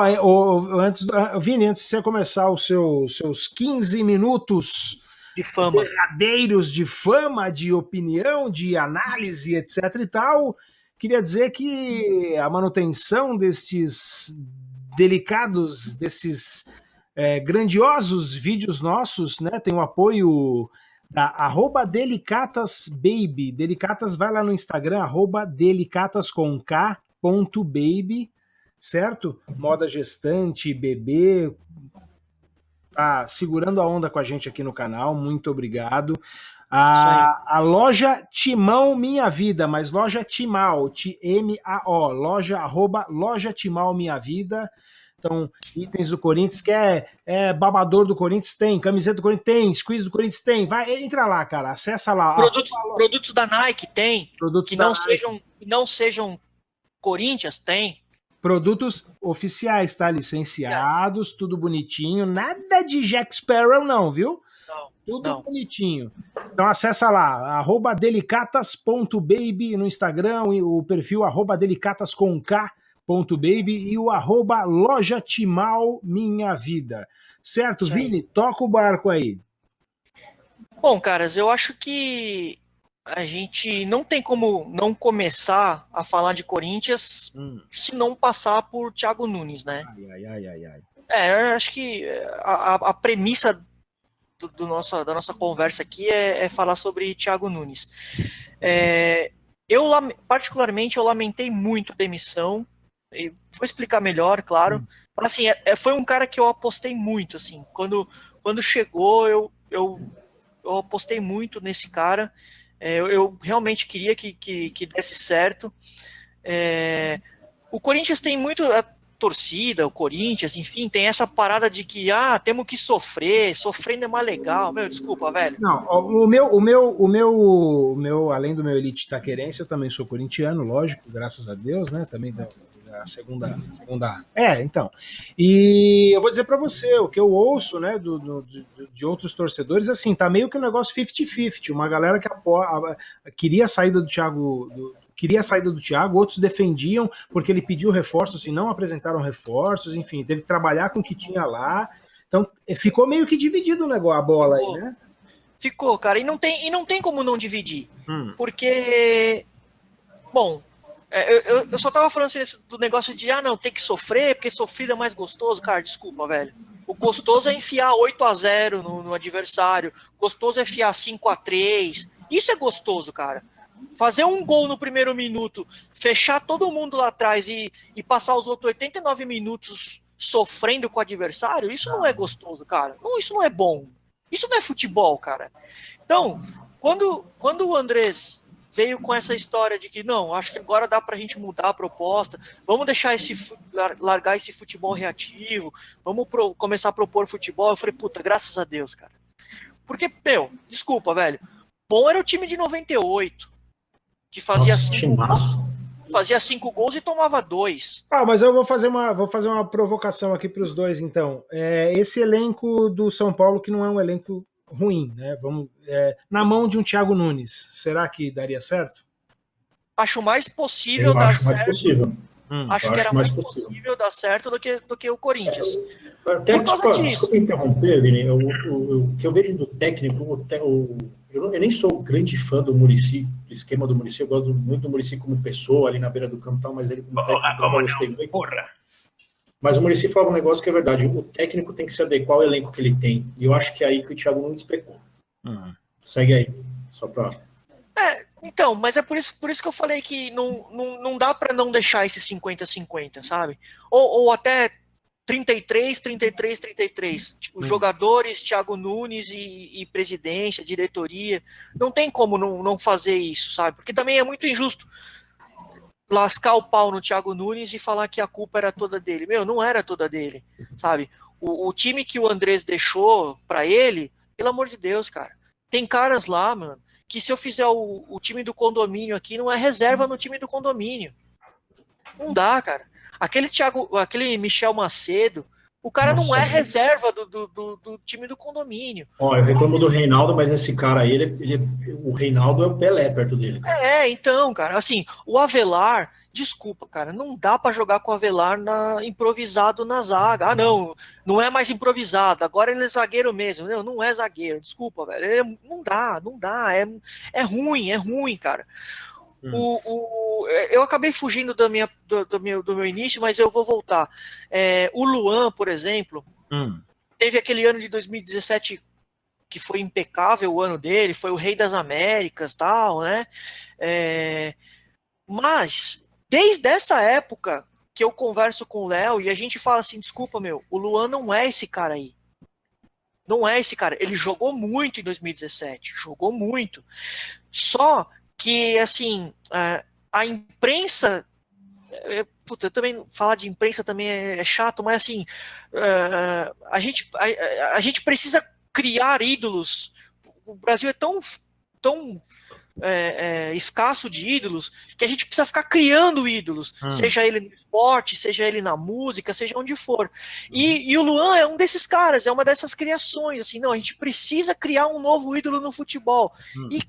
Speaker 1: Vini, antes de você começar os seus 15 minutos
Speaker 3: de fama,
Speaker 1: derradeiros de fama, de opinião, de análise, etc e tal, queria dizer que a manutenção destes delicados, desses grandiosos vídeos nossos, né, tem o apoio da @delicatasbaby. Delicatas, vai lá no Instagram, @delicatas.baby, certo? Moda gestante, bebê, tá segurando a onda com a gente aqui no canal, muito obrigado. A loja Timão Minha Vida, mas loja Timau, T-M-A-O, loja Timau Minha Vida. Então, itens do Corinthians, babador do Corinthians tem, camiseta do Corinthians tem, squeeze do Corinthians tem, entra lá, cara, acessa lá.
Speaker 3: Produtos da Nike tem, que não sejam Corinthians, tem.
Speaker 1: Produtos oficiais, tá? Licenciados, tudo bonitinho, nada de Jack Sparrow não, viu? Tudo bonitinho. Então acessa lá, @delicatas.baby no Instagram, o perfil @delicatas.baby e o @loja Timau Minha Vida. Certo, Vini? Toca o barco aí.
Speaker 3: Bom, caras, eu acho que a gente não tem como não começar a falar de Corinthians se não passar por Thiago Nunes, né? Eu acho que a premissa da nossa conversa aqui é falar sobre Thiago Nunes. Particularmente, eu lamentei muito a demissão. Vou explicar melhor, claro. Mas, assim, foi um cara que eu apostei muito, assim. Quando chegou, eu apostei muito nesse cara. Eu realmente queria que desse certo. O Corinthians tem muito... torcida, o Corinthians, enfim, tem essa parada de que temos que sofrendo é mais legal. Desculpa, velho.
Speaker 1: Não, o meu, além do meu elite taquerense, eu também sou corintiano, lógico, graças a Deus, né? Também da segunda. Então. E eu vou dizer pra você, o que eu ouço, né, de outros torcedores, assim, tá meio que um negócio 50-50. Uma galera que queria a saída do Thiago queria a saída do Thiago, outros defendiam porque ele pediu reforços e não apresentaram reforços, enfim, teve que trabalhar com o que tinha lá. Então, eu ficou meio que dividido o negócio, a bola aí, né?
Speaker 3: Ficou, cara, e não tem como não dividir. Porque, bom, eu só tava falando assim, do negócio de, não, tem que sofrer, porque sofrido é mais gostoso. Cara, desculpa, velho. O gostoso é enfiar 8-0 no adversário. Gostoso é enfiar 5-3. Isso é gostoso, cara. Fazer um gol no primeiro minuto, fechar todo mundo lá atrás e passar os outros 89 minutos sofrendo com o adversário, isso não é gostoso, cara. Não, isso não é bom. Isso não é futebol, cara. Então, quando o Andrés veio com essa história de que, não, acho que agora dá pra gente mudar a proposta, vamos deixar largar esse futebol reativo, vamos começar a propor futebol, eu falei, puta, graças a Deus, cara. Porque, desculpa, velho, bom era o time de 98, que fazia 5 gols e tomava 2.
Speaker 1: Mas eu vou fazer uma provocação aqui para os dois, então. Esse elenco do São Paulo, que não é um elenco ruim, né? Na mão de um Thiago Nunes, será que daria certo?
Speaker 3: Acho mais possível dar certo.
Speaker 2: Mais possível.
Speaker 3: Acho que era mais possível dar certo do que o Corinthians.
Speaker 2: Desculpa interromper, Vini. O que eu vejo do técnico, eu nem sou grande fã do Muricy, do esquema do Muricy, eu gosto muito do Muricy como pessoa ali na beira do campo, mas ele como técnico eu gostei muito. Mas o Muricy falava um negócio que é verdade, o técnico tem que se adequar ao elenco que ele tem, e eu acho que é aí que o Thiago Nunes pecou. Segue aí, só pra...
Speaker 3: Então, mas é por isso que eu falei que não dá para não deixar esse 50-50, sabe? Ou até 33. Tipo, jogadores, Thiago Nunes e presidência, diretoria. Não tem como não fazer isso, sabe? Porque também é muito injusto lascar o pau no Thiago Nunes e falar que a culpa era toda dele. Não era toda dele, sabe? O time que o Andrés deixou para ele, pelo amor de Deus, cara. Tem caras lá, mano, que se eu fizer o time do condomínio aqui, não é reserva no time do condomínio. Não dá, cara. Aquele Michel Macedo, o cara não é reserva do time do condomínio.
Speaker 2: Eu reclamo do Reinaldo, mas esse cara aí, o Reinaldo é o Pelé perto dele.
Speaker 3: Cara. Então, cara, assim, o Avelar, desculpa, cara, não dá pra jogar com o Avelar improvisado na zaga. Não é mais improvisado, agora ele é zagueiro mesmo. Não é zagueiro, desculpa, velho. Não dá, é ruim, cara. Eu acabei fugindo do meu início, mas eu vou voltar. O Luan, por exemplo, teve aquele ano de 2017 que foi impecável, o ano dele, foi o Rei das Américas, tal, né? Mas desde essa época que eu converso com o Léo e a gente fala assim, desculpa, o Luan não é esse cara aí. Não é esse cara. Ele jogou muito em 2017, jogou muito. Só que, assim, a imprensa... eu também, falar de imprensa também é chato, mas, assim, a gente precisa criar ídolos. O Brasil é tão escasso de ídolos que a gente precisa ficar criando ídolos, seja ele no esporte, seja ele na música, seja onde for. E o Luan é um desses caras, é uma dessas criações. Assim, a gente precisa criar um novo ídolo no futebol. E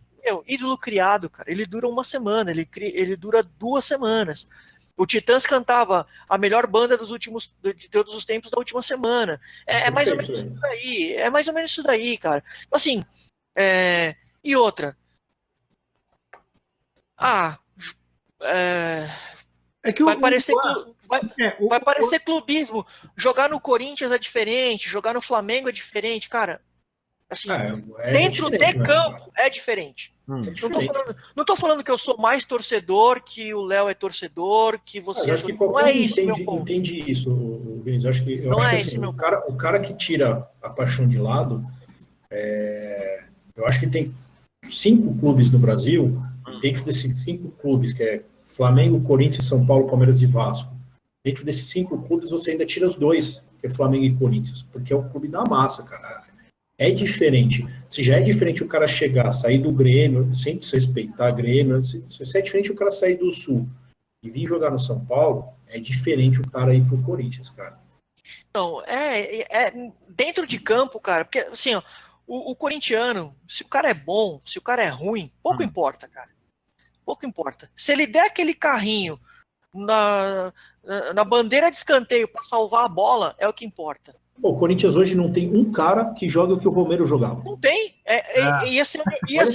Speaker 3: ídolo criado, cara, ele dura uma semana, ele dura 2 semanas. O Titãs cantava a melhor banda de todos os tempos da última semana. É mais ou menos isso daí. É mais ou menos isso daí, cara. Assim, e outra. Vai parecer clubismo. Jogar no Corinthians é diferente, jogar no Flamengo é diferente, cara. Assim, dentro de campo é diferente. Não tô falando que eu sou mais torcedor, que o Léo é torcedor, que você
Speaker 2: acho que não é isso, entende isso, Vinícius. Eu acho que assim, o cara que tira a paixão de lado, eu acho que tem 5 clubes no Brasil, dentro desses 5 clubes, que é Flamengo, Corinthians, São Paulo, Palmeiras e Vasco, dentro desses 5 clubes você ainda tira os 2, que é Flamengo e Corinthians, porque é o clube da massa, cara. É diferente. Se já é diferente o cara chegar, sair do Grêmio, sem desrespeitar Grêmio, se é diferente o cara sair do Sul e vir jogar no São Paulo, é diferente o cara ir pro Corinthians, cara.
Speaker 3: Então, dentro de campo, cara, porque assim, o corintiano, se o cara é bom, se o cara é ruim, pouco importa, cara. pouco importa. Se ele der aquele carrinho na bandeira de escanteio para salvar a bola, é o que importa.
Speaker 2: Pô, o Corinthians hoje não tem um cara que joga o que o Romero jogava.
Speaker 3: Não tem. Ia ser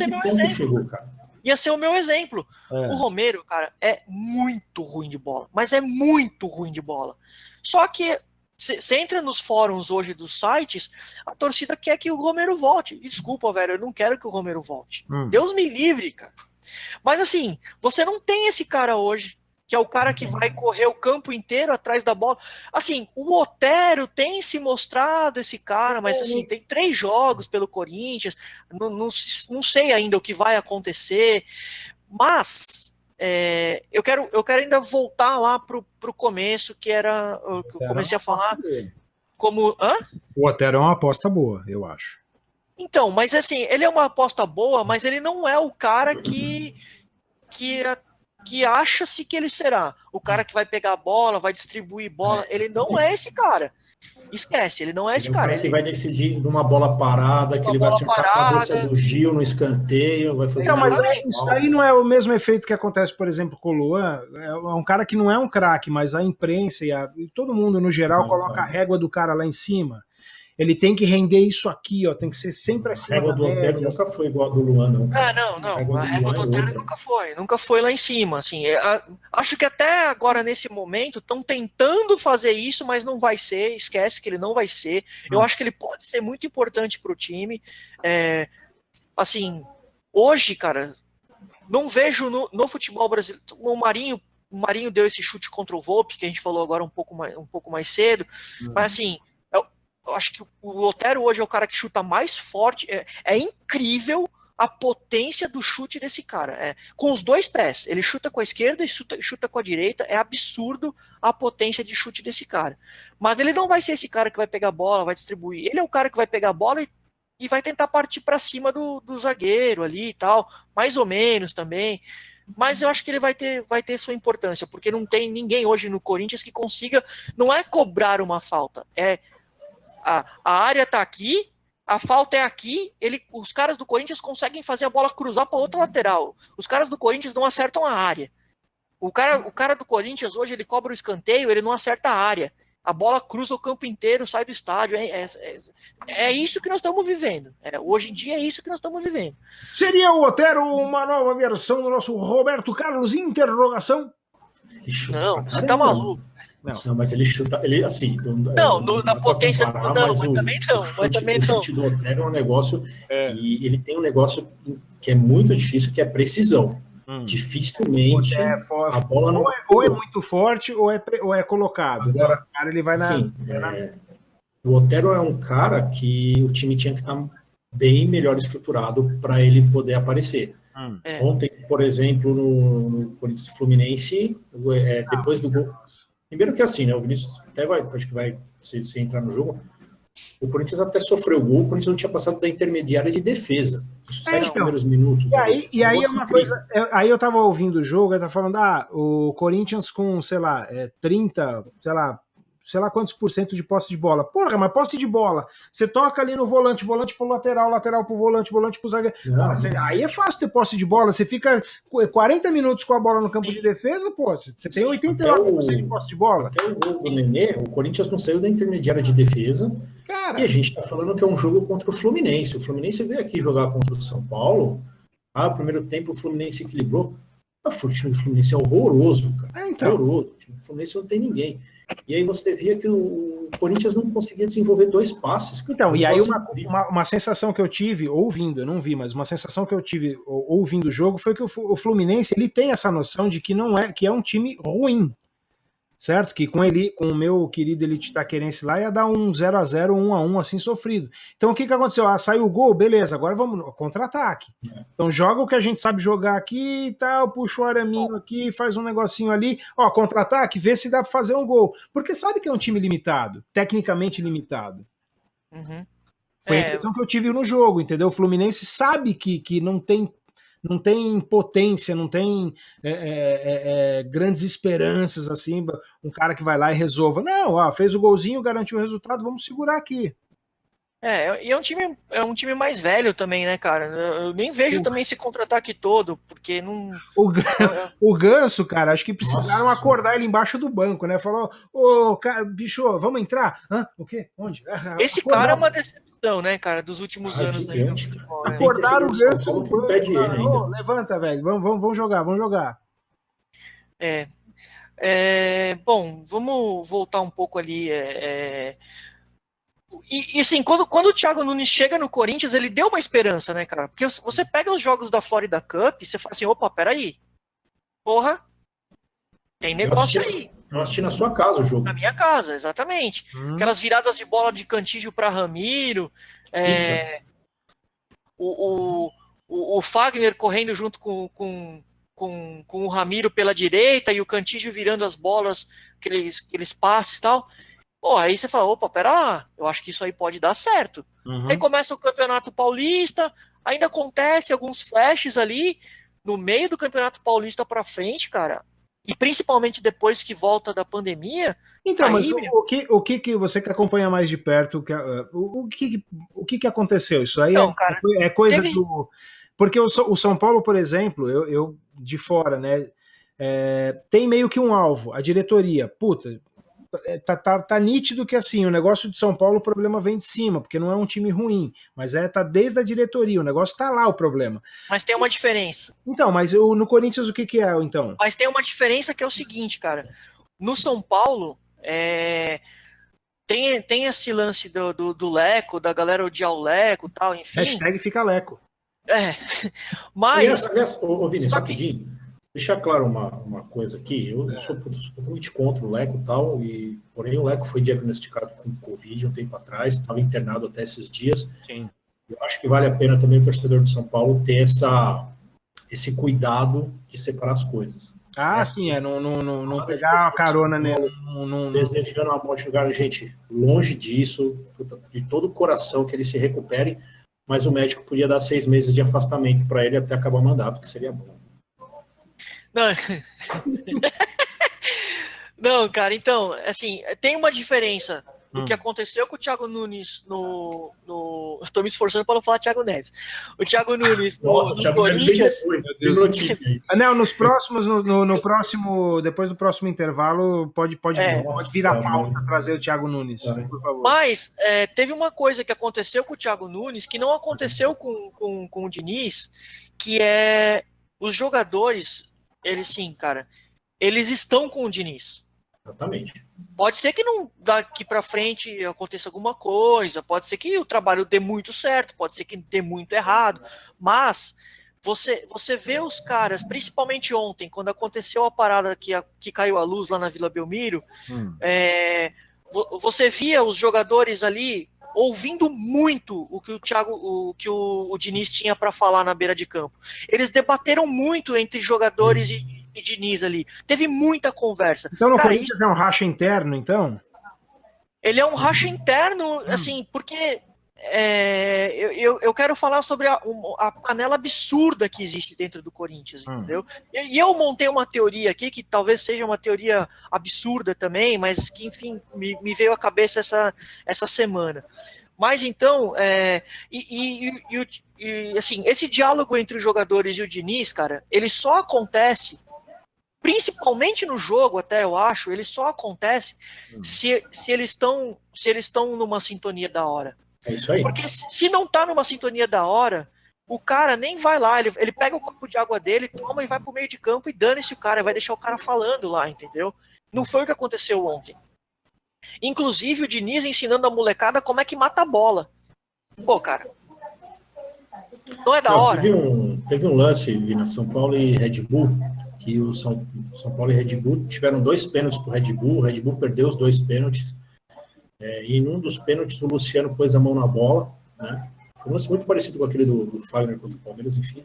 Speaker 3: meu exemplo.
Speaker 2: Chegou, cara.
Speaker 3: Ia ser o meu exemplo.
Speaker 1: É.
Speaker 3: O Romero, cara, é muito ruim de bola. Mas é muito ruim de bola. Só que você entra nos fóruns hoje dos sites, a torcida quer que o Romero volte. Desculpa, velho, eu não quero que o Romero volte. Deus me livre, cara. Mas assim, você não tem esse cara hoje, que é o cara que vai correr o campo inteiro atrás da bola. Assim, o Otero tem se mostrado esse cara, mas assim, tem 3 jogos pelo Corinthians, não sei ainda o que vai acontecer, mas eu quero ainda voltar lá pro começo, que era o que eu comecei a falar. Como. Hã?
Speaker 1: O Otero é uma aposta boa, eu acho.
Speaker 3: Então, mas assim, ele é uma aposta boa, mas ele não é o cara que acha-se que ele será. O cara que vai pegar a bola, vai distribuir bola, ele não é esse cara. Esquece, ele não é esse cara.
Speaker 2: Ele vai decidir numa bola parada, que ele vai acertar a cabeça do Gil no escanteio, vai fazer.
Speaker 1: Não, mas isso aí não é o mesmo efeito que acontece, por exemplo, com o Luan. É um cara que não é um craque, mas a imprensa e todo mundo, no geral, coloca a régua do cara lá em cima. Ele tem que render isso aqui, ó. Tem que ser sempre acima da média.
Speaker 2: A régua do Otero nunca foi igual a do Luan, não.
Speaker 3: Não. A régua do Otero nunca foi lá em cima. Assim, acho que até agora, nesse momento, estão tentando fazer isso, mas não vai ser. Esquece que ele não vai ser. Eu acho que ele pode ser muito importante para o time. Assim, hoje, cara, não vejo no futebol brasileiro. O Marinho deu esse chute contra o Volpi, que a gente falou agora um pouco mais cedo. Mas assim, eu acho que o Otero hoje é o cara que chuta mais forte. É incrível a potência do chute desse cara. Com os 2 pés. Ele chuta com a esquerda e chuta com a direita. É absurdo a potência de chute desse cara. Mas ele não vai ser esse cara que vai pegar a bola, vai distribuir. Ele é o cara que vai pegar a bola e vai tentar partir para cima do zagueiro ali e tal. Mais ou menos também. Mas eu acho que ele vai ter sua importância. Porque não tem ninguém hoje no Corinthians que consiga. Não é cobrar uma falta. A área tá aqui, a falta é aqui, os caras do Corinthians conseguem fazer a bola cruzar para outra lateral. Os caras do Corinthians não acertam a área. O cara do Corinthians hoje, ele cobra o escanteio, ele não acerta a área. A bola cruza o campo inteiro, sai do estádio. É isso que nós estamos vivendo. Hoje em dia é isso que nós estamos vivendo.
Speaker 1: Seria o Otero uma nova versão do nosso Roberto Carlos? Interrogação?
Speaker 3: Não, você tá maluco.
Speaker 2: Não, mas ele chuta, assim.
Speaker 3: Na potência não, mas também não.
Speaker 2: O chute do Otero é um negócio, e ele tem um negócio que é muito difícil, que é precisão. Dificilmente a bola não.
Speaker 1: Ou é muito forte, ou é colocado.
Speaker 2: Agora,
Speaker 1: cara, ele vai
Speaker 2: o Otero é um cara que o time tinha que estar bem melhor estruturado para ele poder aparecer. Ontem, por exemplo, no Corinthians Fluminense, depois do gol. Primeiro que assim, né? O Vinícius até acho que vai se entrar no jogo. O Corinthians até sofreu gol, o Corinthians não tinha passado da intermediária de defesa. Os 7 primeiros minutos.
Speaker 1: E aí é uma coisa. Aí eu tava ouvindo o jogo, eu tava falando, o Corinthians com, sei lá, 30, sei lá quantos % de posse de bola. Porra, mas posse de bola. Você toca ali no volante pro lateral pro volante pro zagueiro. Aí é fácil ter posse de bola. Você fica 40 minutos com a bola no campo de defesa, pô. Você tem 89% de posse de bola.
Speaker 2: Até o gol do Nenê, o Corinthians não saiu da intermediária de defesa. Cara. E a gente tá falando que é um jogo contra o Fluminense. O Fluminense veio aqui jogar contra o São Paulo. No primeiro tempo o Fluminense equilibrou. O time do Fluminense é horroroso, cara. Horroroso. O time do Fluminense não tem ninguém. E aí você via que o Corinthians não conseguia desenvolver 2 passes.
Speaker 1: Então, e aí uma sensação que eu tive, ouvindo, eu não vi, mas uma sensação que eu tive ouvindo o jogo foi que o Fluminense, ele tem essa noção de que é um time ruim, certo? Que com o meu querido Elite Taquerense lá, ia dar um 0-0, 1-1, assim, sofrido. Então o que aconteceu? Saiu o gol, beleza, agora vamos contra-ataque. Então joga o que a gente sabe jogar aqui e tal, puxa o araminho aqui, faz um negocinho ali, contra-ataque, vê se dá pra fazer um gol. Porque sabe que é um time limitado, tecnicamente limitado. Foi a impressão que eu tive no jogo, entendeu? O Fluminense sabe que não tem potência, não tem grandes esperanças, assim, um cara que vai lá e resolva. Não, fez o golzinho, garantiu o resultado, vamos segurar aqui.
Speaker 3: E é um time mais velho também, né, cara? Eu nem vejo também esse contra-ataque todo, porque não.
Speaker 1: O Ganso, cara, acho que precisaram
Speaker 2: Nossa.
Speaker 1: acordar ele embaixo do banco, né? Falou, ô, bicho, vamos entrar? Hã? O quê? Onde?
Speaker 3: Esse cara é uma decepção, né, cara, dos últimos anos aí.
Speaker 2: Gigante,
Speaker 3: No
Speaker 2: cara.
Speaker 3: futebol, né?
Speaker 1: Acordaram o Ganso no
Speaker 2: que
Speaker 1: banco.
Speaker 2: impede ele ainda.
Speaker 1: Ô, levanta, velho, vamos jogar, vamos jogar.
Speaker 3: Bom, vamos voltar um pouco ali. E assim, quando o Thiago Nunes chega no Corinthians, ele deu uma esperança, né, cara? Porque você pega os jogos da Florida Cup e você fala assim, opa, peraí. Porra, tem negócio aí.
Speaker 2: Eu assisti na sua casa o jogo.
Speaker 3: Na minha casa, exatamente. Aquelas viradas de bola de Cantígio para Ramiro. O Fagner correndo junto com o Ramiro pela direita e o Cantígio virando as bolas, aqueles passes e tal. Pô, aí você fala, opa, pera lá, eu acho que isso aí pode dar certo. Aí começa o Campeonato Paulista, ainda acontece alguns flashes ali, no meio do Campeonato Paulista pra frente, cara, e principalmente depois que volta da pandemia.
Speaker 1: Então,
Speaker 3: aí,
Speaker 1: mas o que você que acompanha mais de perto, o que aconteceu? Isso aí
Speaker 3: então, cara,
Speaker 1: é coisa do... Porque o São Paulo, por exemplo, eu de fora, né, tem meio que um alvo, a diretoria, puta... Tá nítido que assim, o negócio de São Paulo, o problema vem de cima, porque não é um time ruim, mas tá desde a diretoria, o negócio tá lá o problema.
Speaker 3: Mas tem uma diferença.
Speaker 1: Então, mas no Corinthians o que é, então?
Speaker 3: Mas tem uma diferença que é o seguinte, cara, no São Paulo, tem esse lance do Leco, da galera odiar o Leco e tal, enfim.
Speaker 1: Hashtag fica Leco.
Speaker 2: Mas... Aliás, Vinícius, rapidinho, deixar claro uma coisa aqui, eu sou totalmente contra o Leco e tal, porém o Leco foi diagnosticado com Covid um tempo atrás, estava internado até esses dias.
Speaker 1: Sim.
Speaker 2: Eu acho que vale a pena também o torcedor de São Paulo ter esse cuidado de separar as coisas.
Speaker 1: Sim, não pegar uma carona nele.
Speaker 2: Desejando a morte do cara, gente, longe disso, de todo o coração que ele se recupere, mas o médico podia dar 6 meses de afastamento para ele até acabar o mandato, que seria bom.
Speaker 3: Não, cara, então, assim, tem uma diferença do que aconteceu com o Thiago Nunes no eu tô me esforçando para não falar Thiago Neves. O Thiago Nunes no Corinthians.
Speaker 1: Não, nos próximos, no próximo, depois do próximo intervalo, pode virar pauta trazer o Thiago Nunes, por favor.
Speaker 3: Mas teve uma coisa que aconteceu com o Thiago Nunes que não aconteceu com o Diniz, que é os jogadores. Eles sim, cara. Eles estão com o Diniz.
Speaker 2: Exatamente.
Speaker 3: Pode ser que não daqui para frente aconteça alguma coisa, pode ser que o trabalho dê muito certo, pode ser que dê muito errado, mas você vê os caras, principalmente ontem, quando aconteceu a parada que caiu a luz lá na Vila Belmiro, você via os jogadores ali ouvindo muito o que o Diniz tinha para falar na beira de campo. Eles debateram muito entre jogadores e Diniz ali. Teve muita conversa.
Speaker 1: Então no Corinthians é um racha interno, então?
Speaker 3: Ele é um racha interno, assim, porque eu quero falar sobre a panela absurda que existe dentro do Corinthians, entendeu? E eu montei uma teoria aqui, que talvez seja uma teoria absurda também, mas que, enfim, me veio à cabeça essa semana. Mas então, assim, esse diálogo entre os jogadores e o Diniz, cara, ele só acontece, principalmente no jogo, até eu acho, ele só acontece se eles estão numa sintonia da hora.
Speaker 2: É isso aí.
Speaker 3: Porque se não tá numa sintonia da hora, o cara nem vai lá, ele pega o copo de água dele, toma e vai pro meio de campo e dane-se o cara, vai deixar o cara falando lá, entendeu? Não foi o que aconteceu ontem. Inclusive o Diniz ensinando a molecada como é que mata a bola. Pô, cara, não é da hora?
Speaker 2: Teve um lance na São Paulo e Red Bull, que o São Paulo e Red Bull tiveram 2 pênaltis pro Red Bull, o Red Bull perdeu os 2 pênaltis, e em um dos pênaltis o Luciano pôs a mão na bola, né? Foi um lance muito parecido com aquele do Fagner contra o Palmeiras, enfim,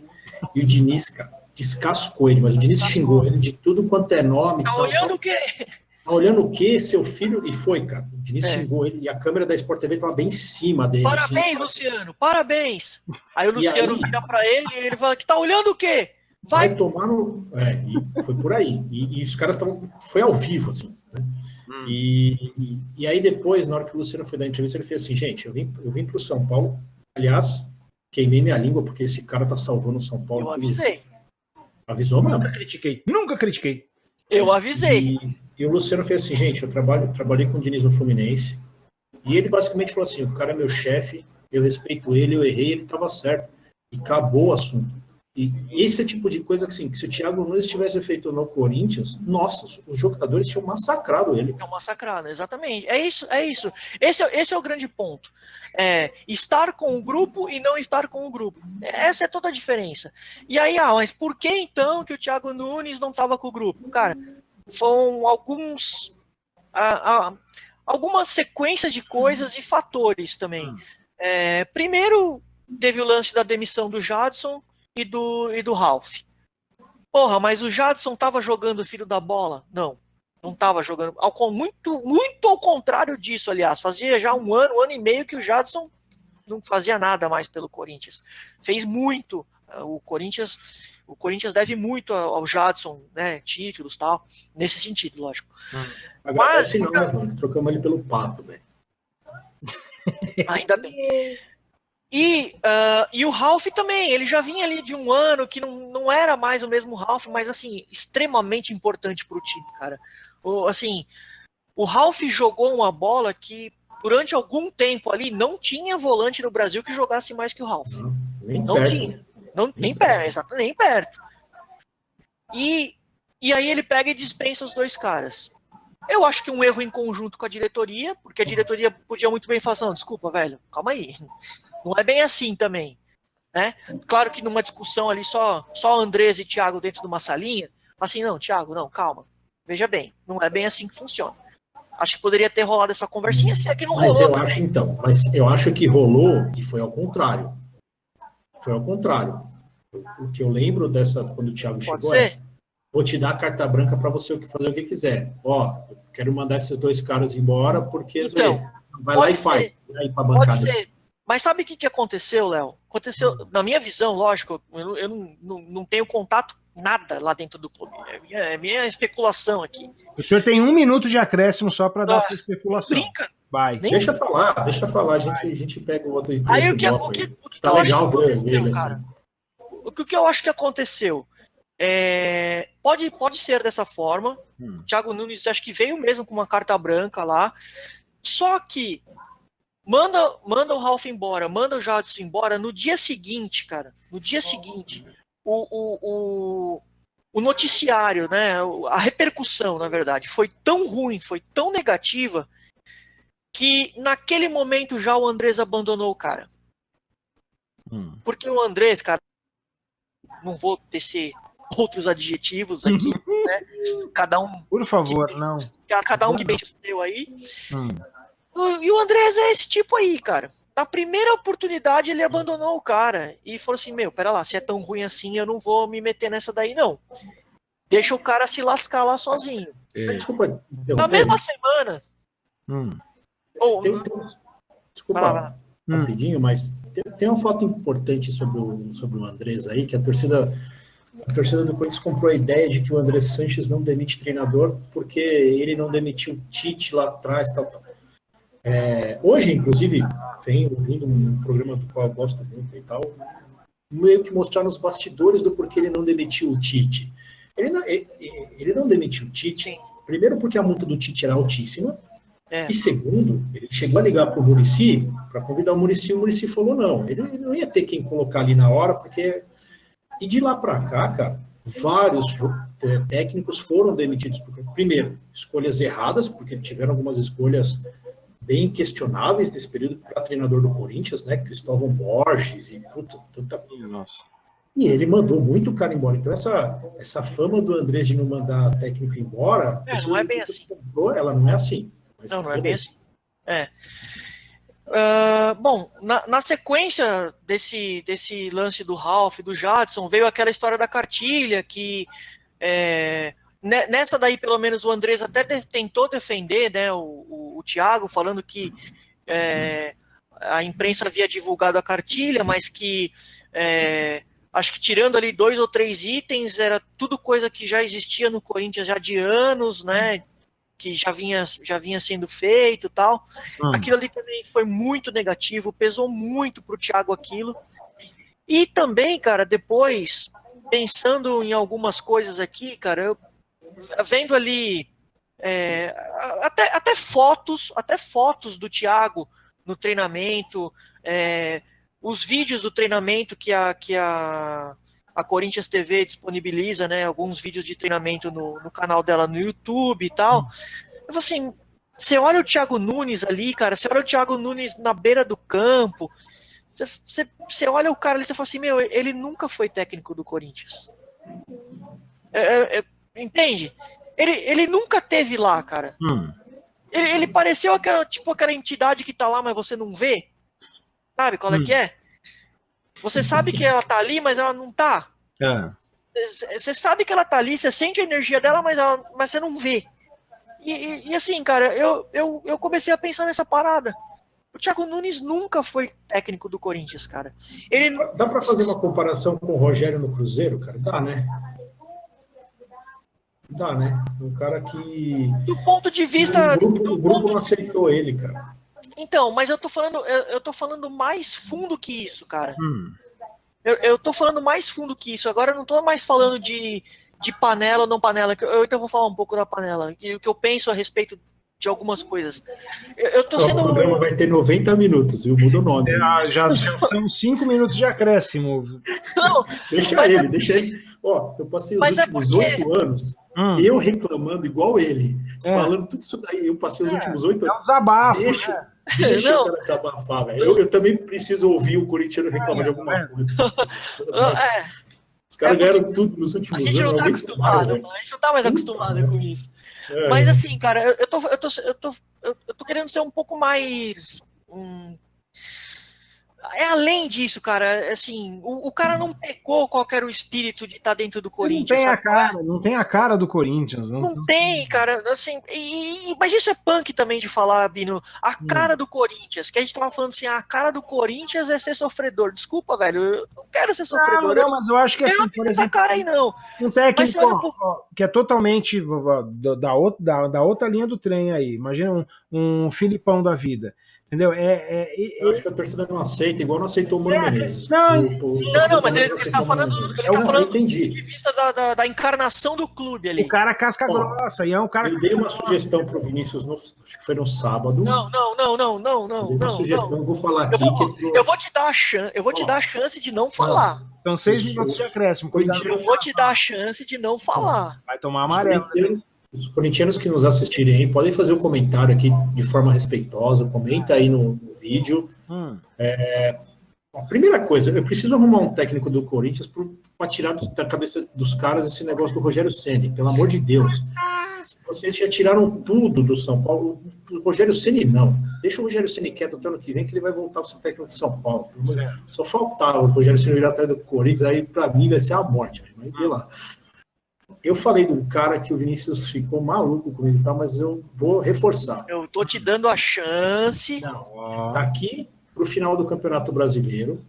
Speaker 2: e o Diniz, cara, descascou ele, mas o Diniz xingou ele de tudo quanto é nome.
Speaker 3: Tá olhando o quê?
Speaker 2: Tá olhando o quê? Seu filho? E foi, cara. O Diniz xingou ele e a câmera da Sport TV tava bem em cima dele.
Speaker 3: Parabéns, assim, Luciano, parabéns. Aí o Luciano vira pra ele e ele fala que tá olhando o quê?
Speaker 2: Vai tomar no... e foi por aí. E os caras estavam... Foi ao vivo, assim, né? E aí depois, na hora que o Luciano foi dar a entrevista, ele fez assim, gente, eu vim para o São Paulo, aliás, queimei minha língua, porque esse cara tá salvando o São Paulo.
Speaker 3: Eu avisei.
Speaker 2: Avisou mesmo.
Speaker 1: Nunca critiquei.
Speaker 3: Eu avisei.
Speaker 2: E o Luciano fez assim, gente, eu trabalhei com o Diniz no Fluminense, e ele basicamente falou assim, o cara é meu chefe, eu respeito ele, eu errei, ele estava certo. E acabou o assunto. E esse é o tipo de coisa que, assim, que se o Thiago Nunes tivesse feito no Corinthians, nossa, os jogadores tinham massacrado ele.
Speaker 3: Massacrado, exatamente. É isso. Esse é o grande ponto. Estar com o grupo e não estar com o grupo. Essa é toda a diferença. E aí, mas por que então que o Thiago Nunes não estava com o grupo? Cara, foram algumas sequências de coisas e fatores também. Primeiro, teve o lance da demissão do Jadson e do Ralf. Porra, mas o Jadson tava jogando o filho da bola? Não tava jogando. Muito ao contrário disso, aliás. Fazia já um ano e meio que o Jadson não fazia nada mais pelo Corinthians. Fez muito. O Corinthians deve muito ao Jadson, né? Títulos e tal. Nesse sentido, lógico.
Speaker 2: Agora, mas não, mano, trocamos ele pelo Pato, velho.
Speaker 3: Ainda bem. E o Ralf também, ele já vinha ali de um ano que não era mais o mesmo Ralf, mas assim, extremamente importante para o time, cara. O Ralf jogou uma bola que durante algum tempo ali não tinha volante no Brasil que jogasse mais que o Ralf. Não tinha. Nem perto. E aí ele pega e dispensa os dois caras. Eu acho que um erro em conjunto com a diretoria, porque a diretoria podia muito bem falar, não, desculpa, velho, calma aí. Não é bem assim também, né? Claro que numa discussão ali só Andrés e Thiago dentro de uma salinha, assim, não, Thiago, não, calma. Veja bem, não é bem assim que funciona. Acho que poderia ter rolado essa conversinha, se é que não rolou.
Speaker 2: Mas eu acho que rolou e foi ao contrário. Foi ao contrário. O que eu lembro quando o Thiago chegou vou te dar a carta branca para você fazer o que quiser. Eu quero mandar esses dois caras embora porque vai lá e faz.
Speaker 3: Pode ser. Mas sabe o que aconteceu, Léo? Aconteceu, na minha visão, lógico, eu não tenho contato nada lá dentro do clube. É minha especulação aqui.
Speaker 1: O senhor tem 1 minuto de acréscimo só para dar a sua especulação.
Speaker 3: Brinca.
Speaker 1: Vai.
Speaker 2: Deixa falar. A gente pega o outro.
Speaker 3: Aí o que tá legal ver ele assim. O que eu acho que aconteceu? Pode ser dessa forma. O Thiago Nunes acho que veio mesmo com uma carta branca lá. Só que manda o Ralf embora, manda o Jadson embora. No dia seguinte, cara, o noticiário, né, a repercussão, na verdade, foi tão ruim, foi tão negativa, que naquele momento já o Andrés abandonou o cara. Porque o Andrés, cara, não vou tecer outros adjetivos aqui, né? Cada um.
Speaker 1: Por favor, não.
Speaker 3: Cada um que bem seu aí. E o Andrés é esse tipo aí, cara. Na primeira oportunidade ele abandonou o cara e falou assim, pera lá, se é tão ruim assim, eu não vou me meter nessa daí, não. Deixa o cara se lascar lá sozinho.
Speaker 2: Desculpa.
Speaker 3: Na mesma semana.
Speaker 2: Desculpa, rapidinho, mas tem uma foto importante sobre o Andrés aí, que a torcida do Corinthians comprou a ideia de que o Andrés Sanches não demite treinador porque ele não demitiu o Tite lá atrás, tal. Hoje, inclusive, venho ouvindo um programa do qual eu gosto muito e tal, meio que mostrar nos bastidores do porquê ele não demitiu o Tite. Ele não demitiu o Tite, primeiro porque a multa do Tite era altíssima, e segundo, ele chegou a ligar para o Muricy, para convidar o Muricy falou não, ele não ia ter quem colocar ali na hora, porque... E de lá para cá, cara, vários técnicos foram demitidos. Primeiro, escolhas erradas, porque tiveram algumas escolhas bem questionáveis nesse período para treinador do Corinthians, né? Cristóvão Borges e tanta...
Speaker 1: Nossa.
Speaker 2: E ele mandou muito cara embora. Então, essa fama do Andrés de não mandar técnico embora...
Speaker 3: não é bem assim.
Speaker 2: Ela não é assim.
Speaker 3: Não é bem assim. Bom, na sequência desse lance do Ralf, do Jadson, veio aquela história da cartilha, que nessa daí, pelo menos, o Andrés até tentou defender, né, o Thiago, falando que a imprensa havia divulgado a cartilha, mas que acho que tirando ali 2 ou 3 itens, era tudo coisa que já existia no Corinthians já de anos, né? que já vinha sendo feito e tal. Aquilo ali também foi muito negativo, pesou muito pro Thiago aquilo. E também, cara, depois, pensando em algumas coisas aqui, cara, eu vendo ali até fotos do Thiago no treinamento, os vídeos do treinamento que a Corinthians TV disponibiliza, né, alguns vídeos de treinamento no canal dela no YouTube e tal. Eu assim, você olha o Thiago Nunes ali, cara, você olha o Thiago Nunes na beira do campo, você olha o cara ali e você fala assim, meu, ele nunca foi técnico do Corinthians. Entende? Ele nunca teve lá, cara. Ele pareceu aquela entidade que tá lá, mas você não vê. Sabe qual é que é? Você sabe que ela tá ali, mas ela não tá. Você sabe que ela tá ali, você sente a energia dela, mas você não vê. E assim, cara, eu comecei a pensar nessa parada. O Thiago Nunes nunca foi técnico do Corinthians, cara.
Speaker 2: Dá pra fazer uma comparação com o Rogério no Cruzeiro, cara? Dá, né? Dá, né? Um cara que...
Speaker 3: Do ponto de vista...
Speaker 2: O grupo não aceitou ele, cara.
Speaker 3: Então, mas eu tô falando mais fundo que isso, cara. Eu tô falando mais fundo que isso. Agora eu não tô mais falando de panela ou não panela. Eu então vou falar um pouco da panela. E o que eu penso a respeito de algumas coisas. Eu tô sendo...
Speaker 2: O programa vai ter 90 minutos, viu? Muda o nome.
Speaker 1: Já são 5 minutos de acréscimo.
Speaker 3: Não,
Speaker 2: deixa ele. Ó, eu passei os últimos 8 anos eu reclamando igual ele, falando tudo isso daí. Eu passei os últimos 8 anos.
Speaker 1: É um desabafo,
Speaker 2: Deixa o cara desabafar, velho. Eu também preciso ouvir o corintiano reclamar de alguma coisa. Os caras ganharam tudo nos últimos anos.
Speaker 3: A gente não tá acostumado, a gente não tá mais acostumado com isso. Mas assim, cara, eu tô querendo ser um pouco mais... além disso, cara, assim, o cara não pecou qual era o espírito de estar dentro do Corinthians.
Speaker 1: Não tem a cara do Corinthians.
Speaker 3: Não tem, cara, assim, mas isso é punk também de falar, Bino, a cara do Corinthians, que a gente tava falando assim, a cara do Corinthians é ser sofredor. Desculpa, velho, eu não quero ser sofredor.
Speaker 1: Não, mas eu acho que assim, por exemplo,
Speaker 3: essa cara aí não.
Speaker 1: Um técnico que é totalmente da outra linha do trem aí, imagina um Filipão da vida. Entendeu?
Speaker 2: Eu acho que a torcida não aceita, igual não aceitou o Mano Menezes.
Speaker 3: Não, mas ele tá falando
Speaker 2: de
Speaker 3: vista da encarnação do clube ali.
Speaker 1: O cara casca grossa, e é um cara.
Speaker 2: Eu dei uma sugestão pro Vinícius, acho que foi no sábado.
Speaker 3: Não.
Speaker 2: Uma sugestão, vou falar aqui.
Speaker 3: Eu vou te dar a chance de não falar.
Speaker 1: São 6 minutos de acréscimo.
Speaker 3: Eu vou te dar a chance de não falar.
Speaker 1: Vai tomar amarelo.
Speaker 2: Os corintianos que nos assistirem aí podem fazer um comentário aqui de forma respeitosa, comenta aí no vídeo. A primeira coisa, eu preciso arrumar um técnico do Corinthians para tirar da cabeça dos caras esse negócio do Rogério Ceni, pelo amor de Deus. Vocês já tiraram tudo do São Paulo, o Rogério Ceni não. Deixa o Rogério Ceni quieto até ano que vem, que ele vai voltar para ser técnico de São Paulo. Só faltava o Rogério Ceni virar atrás do Corinthians, aí para mim vai ser a morte. Mas vê lá. Eu falei do cara que o Vinícius ficou maluco comigo, tá? Mas eu vou reforçar.
Speaker 3: Eu tô te dando a chance.
Speaker 2: Daqui pro final do Campeonato Brasileiro.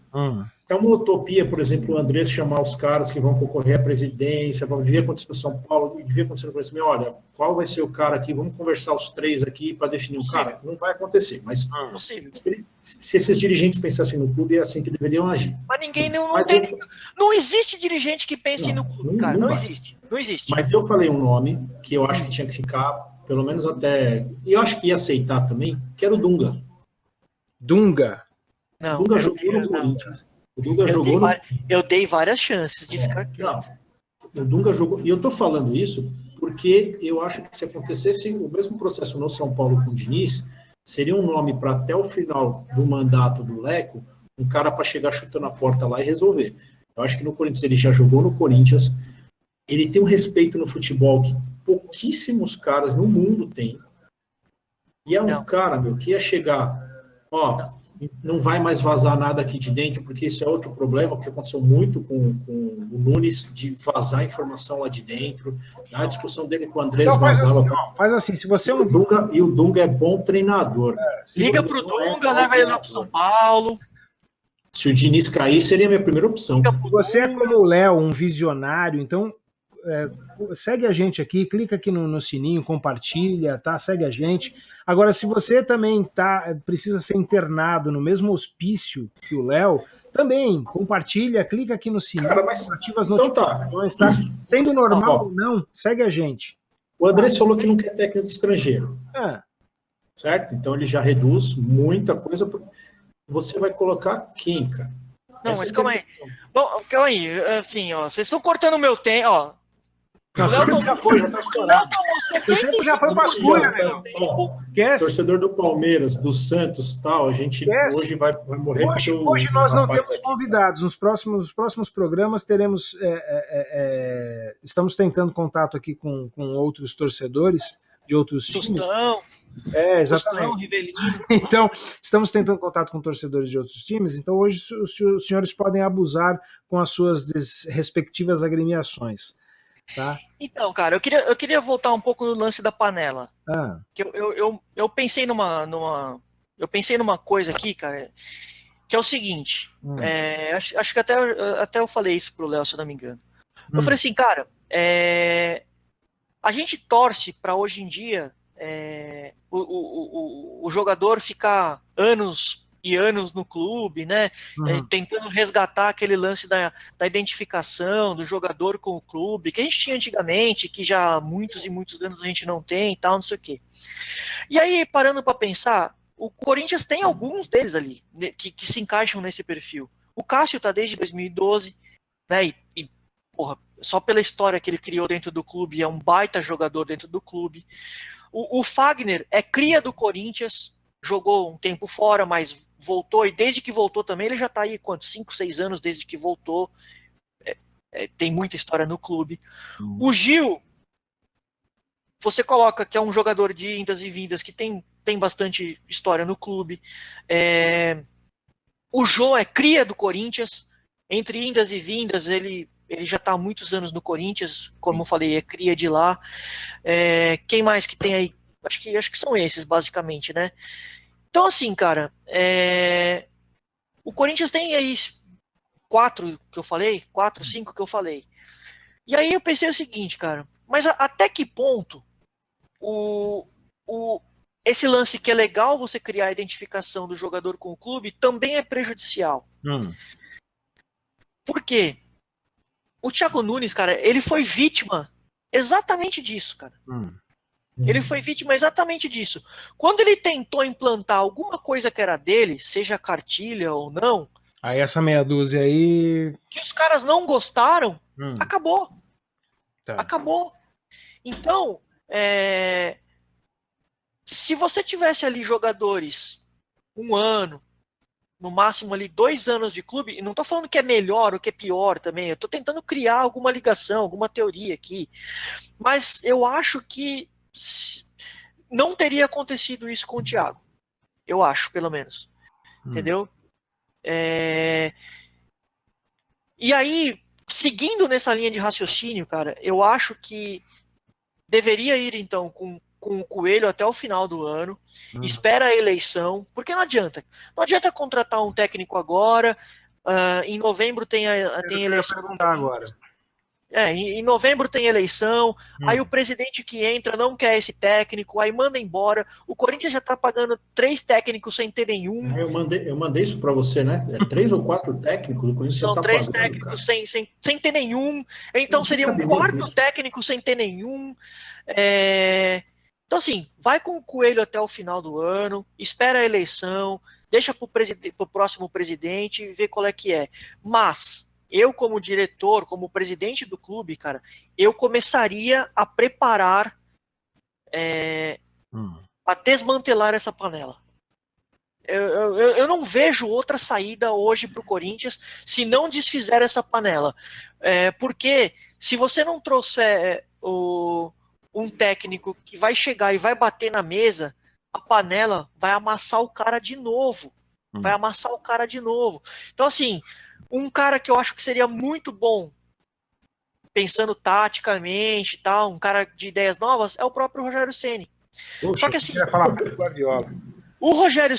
Speaker 2: É uma utopia, por exemplo, o Andrés chamar os caras que vão concorrer à presidência, devia acontecer no São Paulo, devia acontecer no Corinthians. Olha, qual vai ser o cara aqui? Vamos conversar os 3 aqui para definir um cara? Não vai acontecer, mas se esses dirigentes pensassem no clube, é assim que deveriam agir.
Speaker 3: Mas ninguém não existe dirigente que pense no clube, cara. Não existe.
Speaker 2: Mas eu falei um nome que eu acho que tinha que ficar, pelo menos até... E eu acho que ia aceitar também, que era o Dunga.
Speaker 3: Não,
Speaker 2: Dunga jogou no Corinthians. O Dunga jogou
Speaker 3: eu dei várias chances de ficar aqui.
Speaker 2: O Dunga jogou... E eu tô falando isso porque eu acho que se acontecesse o mesmo processo no São Paulo com o Diniz, seria um nome para até o final do mandato do Leco, um cara para chegar chutando a porta lá e resolver. Eu acho que no Corinthians ele já jogou no Corinthians, ele tem um respeito no futebol que pouquíssimos caras no mundo têm. E é um cara, que ia chegar, não vai mais vazar nada aqui de dentro, porque isso é outro problema, que aconteceu muito com o Nunes, de vazar informação lá de dentro. A discussão dele com o Andrés vazava.
Speaker 1: Faz assim, se você
Speaker 2: o Dunga é bom treinador.
Speaker 3: Liga pro Dunga, leva ele lá pro São Paulo.
Speaker 2: Se o Diniz cair, seria a minha primeira opção.
Speaker 1: Você é como o Léo, um visionário, então segue a gente aqui, clica aqui no sininho, compartilha, tá? Segue a gente. Agora, se você também precisa ser internado no mesmo hospício que o Léo, também compartilha, clica aqui no sininho, ativa as notificações, tá? Sendo normal ou não, segue a gente.
Speaker 2: O André falou que não quer técnico estrangeiro. Certo? Então ele já reduz muita coisa. Você vai colocar quem, cara?
Speaker 3: Não, mas calma aí. Bom, calma aí. Assim, ó, vocês estão cortando o meu tempo, ó. O Léo
Speaker 1: já foi pra escolha, né?
Speaker 2: Torcedor do Palmeiras, do Santos e tal, a gente hoje vai morrer.
Speaker 1: Hoje nós não temos convidados. Nos próximos programas teremos. Estamos tentando contato aqui com outros torcedores de outros times. Exatamente. Então, estamos tentando contato com torcedores de outros times. Então, hoje os senhores podem abusar com as suas respectivas agremiações. Tá?
Speaker 3: Então, cara, eu queria voltar um pouco no lance da panela. Que eu pensei numa coisa aqui, cara, que é o seguinte. Acho que até eu falei isso pro Léo, se eu não me engano. Eu falei assim, cara, a gente torce para hoje em dia o jogador ficar anos e anos no clube, né? Tentando resgatar aquele lance da identificação do jogador com o clube, que a gente tinha antigamente, que já há muitos e muitos anos a gente não tem e tal, não sei o quê. E aí, parando para pensar, o Corinthians tem alguns deles ali, que se encaixam nesse perfil. O Cássio tá desde 2012, né? E porra, só pela história que ele criou dentro do clube, é um baita jogador dentro do clube. O Fagner é cria do Corinthians, jogou um tempo fora, mas voltou, e desde que voltou também, ele já está aí, 5, 6 anos desde que voltou, tem muita história no clube. O Gil, você coloca que é um jogador de indas e vindas, que tem bastante história no clube. O Jô é cria do Corinthians, entre indas e vindas, ele já está há muitos anos no Corinthians, como eu falei, é cria de lá. Quem mais que tem aí? Acho que são esses, basicamente, né? Então, assim, cara, o Corinthians tem aí 4 que eu falei, 4, 5 que eu falei. E aí eu pensei o seguinte, cara, mas até que ponto esse lance que é legal você criar a identificação do jogador com o clube também é prejudicial? Por quê? O Thiago Nunes, cara, ele foi vítima exatamente disso, cara. Ele foi vítima exatamente disso. Quando ele tentou implantar alguma coisa que era dele, seja cartilha ou não...
Speaker 1: Aí essa meia dúzia aí...
Speaker 3: Que os caras não gostaram, acabou.
Speaker 1: Tá.
Speaker 3: Acabou. Então, se você tivesse ali jogadores 1 ano, no máximo ali 2 anos de clube, e não estou falando que é melhor ou que é pior também, eu estou tentando criar alguma ligação, alguma teoria aqui, mas eu acho que não teria acontecido isso com o Thiago. Eu acho, pelo menos. Entendeu? E aí, seguindo nessa linha de raciocínio, cara, eu acho que deveria ir, então, com o Coelho até o final do ano, espera a eleição, porque não adianta contratar um técnico agora, em novembro tem eleição.
Speaker 1: Agora.
Speaker 3: Em novembro tem eleição, aí o presidente que entra não quer esse técnico, aí manda embora. O Corinthians já tá pagando 3 técnicos sem ter nenhum.
Speaker 2: Eu mandei isso para você, né? 3 ou 4 técnicos, o Corinthians
Speaker 3: São
Speaker 2: já tá
Speaker 3: 3
Speaker 2: pagando,
Speaker 3: técnicos sem ter nenhum. Então seria um 4º técnico sem ter nenhum. Então, assim, vai com o Coelho até o final do ano, espera a eleição, deixa pro próximo presidente ver qual é que é. Mas eu, como diretor, como presidente do clube, cara, eu começaria a preparar a desmantelar essa panela. Eu não vejo outra saída hoje para o Corinthians se não desfizer essa panela. Porque se você não trouxer um técnico que vai chegar e vai bater na mesa, a panela vai amassar o cara de novo. Vai amassar o cara de novo. Então, assim, um cara que eu acho que seria muito bom, pensando taticamente e tal, um cara de ideias novas, é o próprio Rogério Ceni. Só que assim, o Rogério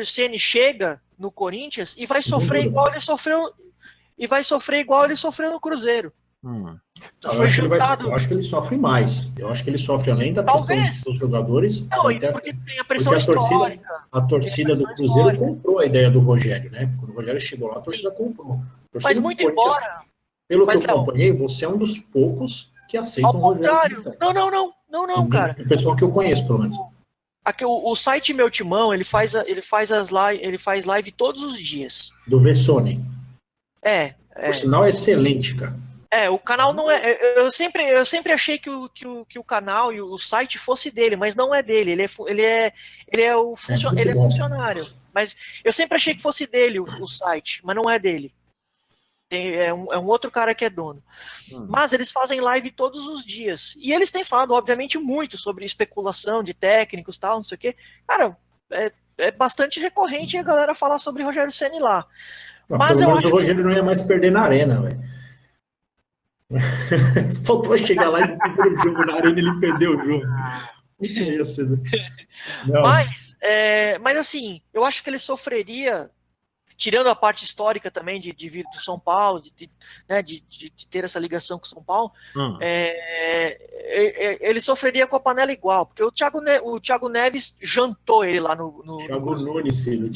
Speaker 3: Ceni chega no Corinthians e vai sofrer igual ele sofreu no Cruzeiro.
Speaker 2: Eu acho que ele sofre mais. Eu acho que ele sofre além da questão dos jogadores.
Speaker 3: Não, porque tem a pressão histórica.
Speaker 2: A torcida do Cruzeiro comprou a ideia do Rogério, né? Quando o Rogério chegou lá, a torcida comprou.
Speaker 3: Mas muito embora...
Speaker 2: Pelo que eu acompanhei, você é um dos poucos que aceitam
Speaker 3: o Rogério. Não, cara.
Speaker 2: O pessoal que eu conheço, pelo menos.
Speaker 3: Aqui, o site Meu Timão, ele faz live todos os dias.
Speaker 2: Do Vessone.
Speaker 3: O
Speaker 2: sinal é excelente, cara.
Speaker 3: O canal não é. Eu sempre achei que o canal e o site fosse dele, mas não é dele. Ele é funcionário. Mas eu sempre achei que fosse dele o site, mas não é dele. É um outro cara que é dono. Mas eles fazem live todos os dias. E eles têm falado, obviamente, muito sobre especulação de técnicos e tal, não sei o quê. Cara, é bastante recorrente a galera falar sobre Rogério Ceni lá. Mas eu acho
Speaker 2: que o Rogério não ia mais perder na arena, velho. Faltou chegar lá e perder o jogo na arena, ele perdeu o jogo.
Speaker 3: Mas assim, eu acho que ele sofreria, tirando a parte histórica também de vir do São Paulo, de ter essa ligação com o São Paulo, ele sofreria com a panela igual, porque o Thiago Neves jantou ele lá no
Speaker 2: Thiago Nunes, filho.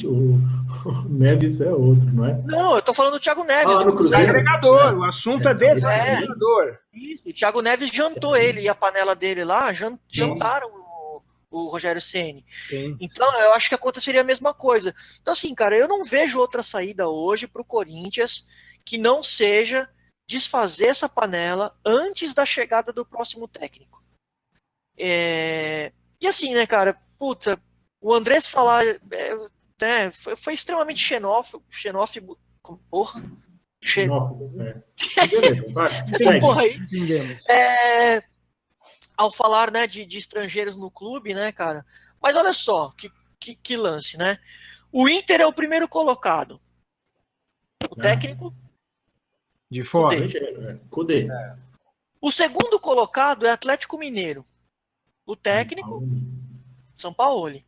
Speaker 2: O Neves é outro, não é?
Speaker 3: Não, eu tô falando do Thiago Neves.
Speaker 2: No Cruzeiro.
Speaker 1: Agregador, o assunto é desse agregador.
Speaker 3: Isso, o Thiago Neves jantou ele e a panela dele lá, jantaram o Rogério Ceni. Então, eu acho que aconteceria a mesma coisa. Então, assim, cara, eu não vejo outra saída hoje pro Corinthians que não seja desfazer essa panela antes da chegada do próximo técnico. E assim, né, cara, puta, o Andrés falar foi extremamente xenófobo, porra.
Speaker 2: Xenófobo,
Speaker 3: Porra aí. Ao falar, né, de estrangeiros no clube, né, cara? Mas olha só, que lance, né? O Inter é o primeiro colocado. O técnico...
Speaker 1: De fora.
Speaker 2: Cudê.
Speaker 3: O segundo colocado é Atlético Mineiro. O técnico... São Paulo.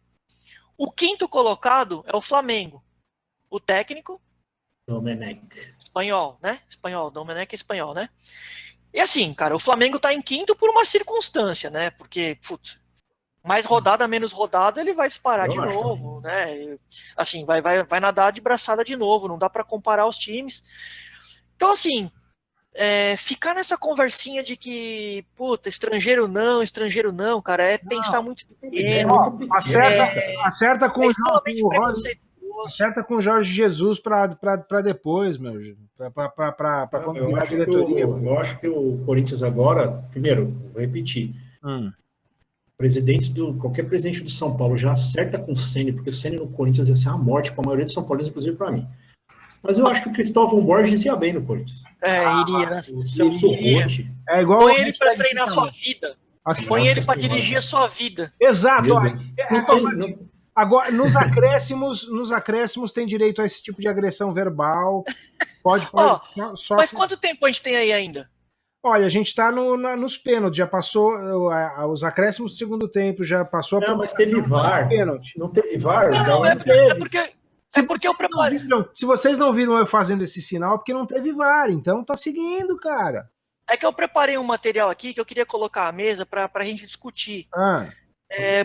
Speaker 3: O quinto colocado é o Flamengo. O técnico...
Speaker 2: Domenech.
Speaker 3: Espanhol, né? Domenech é espanhol, né? E assim, cara, o Flamengo tá em quinto por uma circunstância, né? Porque, putz, mais rodada, menos rodada, ele vai disparar de novo, né? Assim, vai nadar de braçada de novo, não dá para comparar os times. Então, assim, ficar nessa conversinha de que, puta, estrangeiro não, cara, é pensar muito pequeno.
Speaker 1: Acerta com o Jorge Jesus para depois, meu. Para
Speaker 2: eu acho diretoria. Eu acho que o Corinthians agora, primeiro, vou repetir. Qualquer presidente do São Paulo já acerta com o Ceni, porque o Ceni no Corinthians ia ser uma morte para a maioria dos São Paulinos, inclusive para mim. Mas eu acho que o Cristóvão Borges ia bem no Corinthians.
Speaker 3: Iria, né?
Speaker 2: O Celso Rotti.
Speaker 1: Igual
Speaker 3: põe ele para treinar a sua vida. Põe ele para dirigir a sua vida.
Speaker 1: Exato. Agora, nos acréscimos tem direito a esse tipo de agressão verbal. Pode
Speaker 3: mas quanto tempo a gente tem aí ainda?
Speaker 1: Olha, a gente tá nos pênaltis, já passou os acréscimos do segundo tempo, já passou
Speaker 2: a mas teve VAR. Não teve VAR?
Speaker 3: Porque eu preparei.
Speaker 1: Se vocês não viram eu fazendo esse sinal, é porque não teve VAR, então tá seguindo, cara.
Speaker 3: É que eu preparei um material aqui que eu queria colocar à mesa pra gente discutir.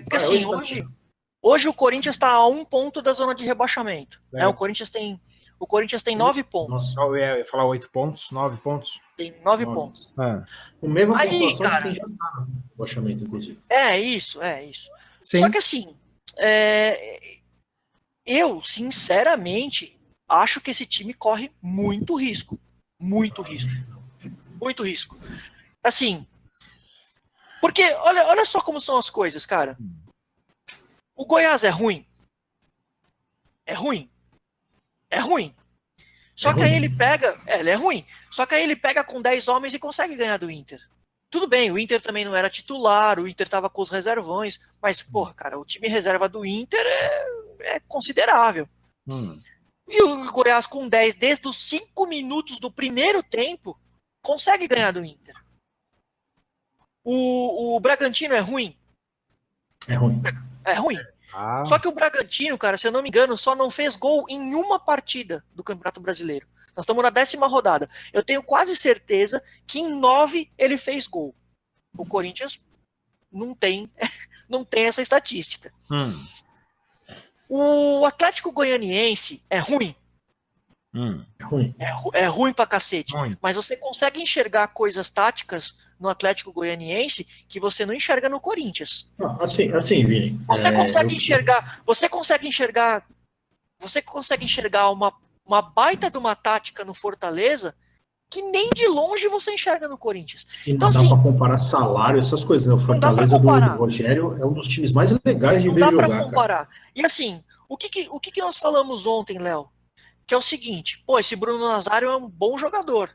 Speaker 3: Porque assim, hoje o Corinthians está a 1 ponto da zona de rebaixamento. Né? O Corinthians tem 9 pontos.
Speaker 1: Nossa, eu ia falar 8 pontos, 9 pontos.
Speaker 3: Tem 9 pontos.
Speaker 2: O mesmo pontuação de quem já está no rebaixamento, inclusive.
Speaker 3: É isso.
Speaker 1: Sim.
Speaker 3: Só que assim, eu, sinceramente, acho que esse time corre muito risco. Muito risco. Assim, porque olha só como são as coisas, cara. O Goiás é ruim? É ruim. Só que aí ele pega... ele é ruim. Só que aí ele pega com 10 homens e consegue ganhar do Inter. Tudo bem, o Inter também não era titular, o Inter tava com os reservões, mas, porra, cara, o time reserva do Inter é considerável. E o Goiás com 10, desde os 5 minutos do primeiro tempo, consegue ganhar do Inter. O Bragantino é ruim? É ruim. Só que o Bragantino, cara, se eu não me engano, só não fez gol em uma partida do Campeonato Brasileiro. Nós estamos na 10ª rodada. Eu tenho quase certeza que em 9 ele fez gol. O Corinthians não tem, não tem essa estatística. O Atlético Goianiense é ruim.
Speaker 2: Ruim.
Speaker 3: É ruim pra cacete.
Speaker 1: Ruim.
Speaker 3: Mas você consegue enxergar coisas táticas no Atlético Goianiense que você não enxerga no Corinthians.
Speaker 2: Assim, Vini.
Speaker 3: Você consegue enxergar uma baita de uma tática no Fortaleza que nem de longe você enxerga no Corinthians.
Speaker 2: E não
Speaker 3: Então,
Speaker 2: dá
Speaker 3: assim,
Speaker 2: pra comparar salário, essas coisas, né? O Fortaleza do Rogério é um dos times mais legais de
Speaker 3: não
Speaker 2: ver
Speaker 3: dá
Speaker 2: jogar,
Speaker 3: pra comparar. E assim, o que nós falamos ontem, Léo? Que é o seguinte, pô, esse Bruno Nazário é um bom jogador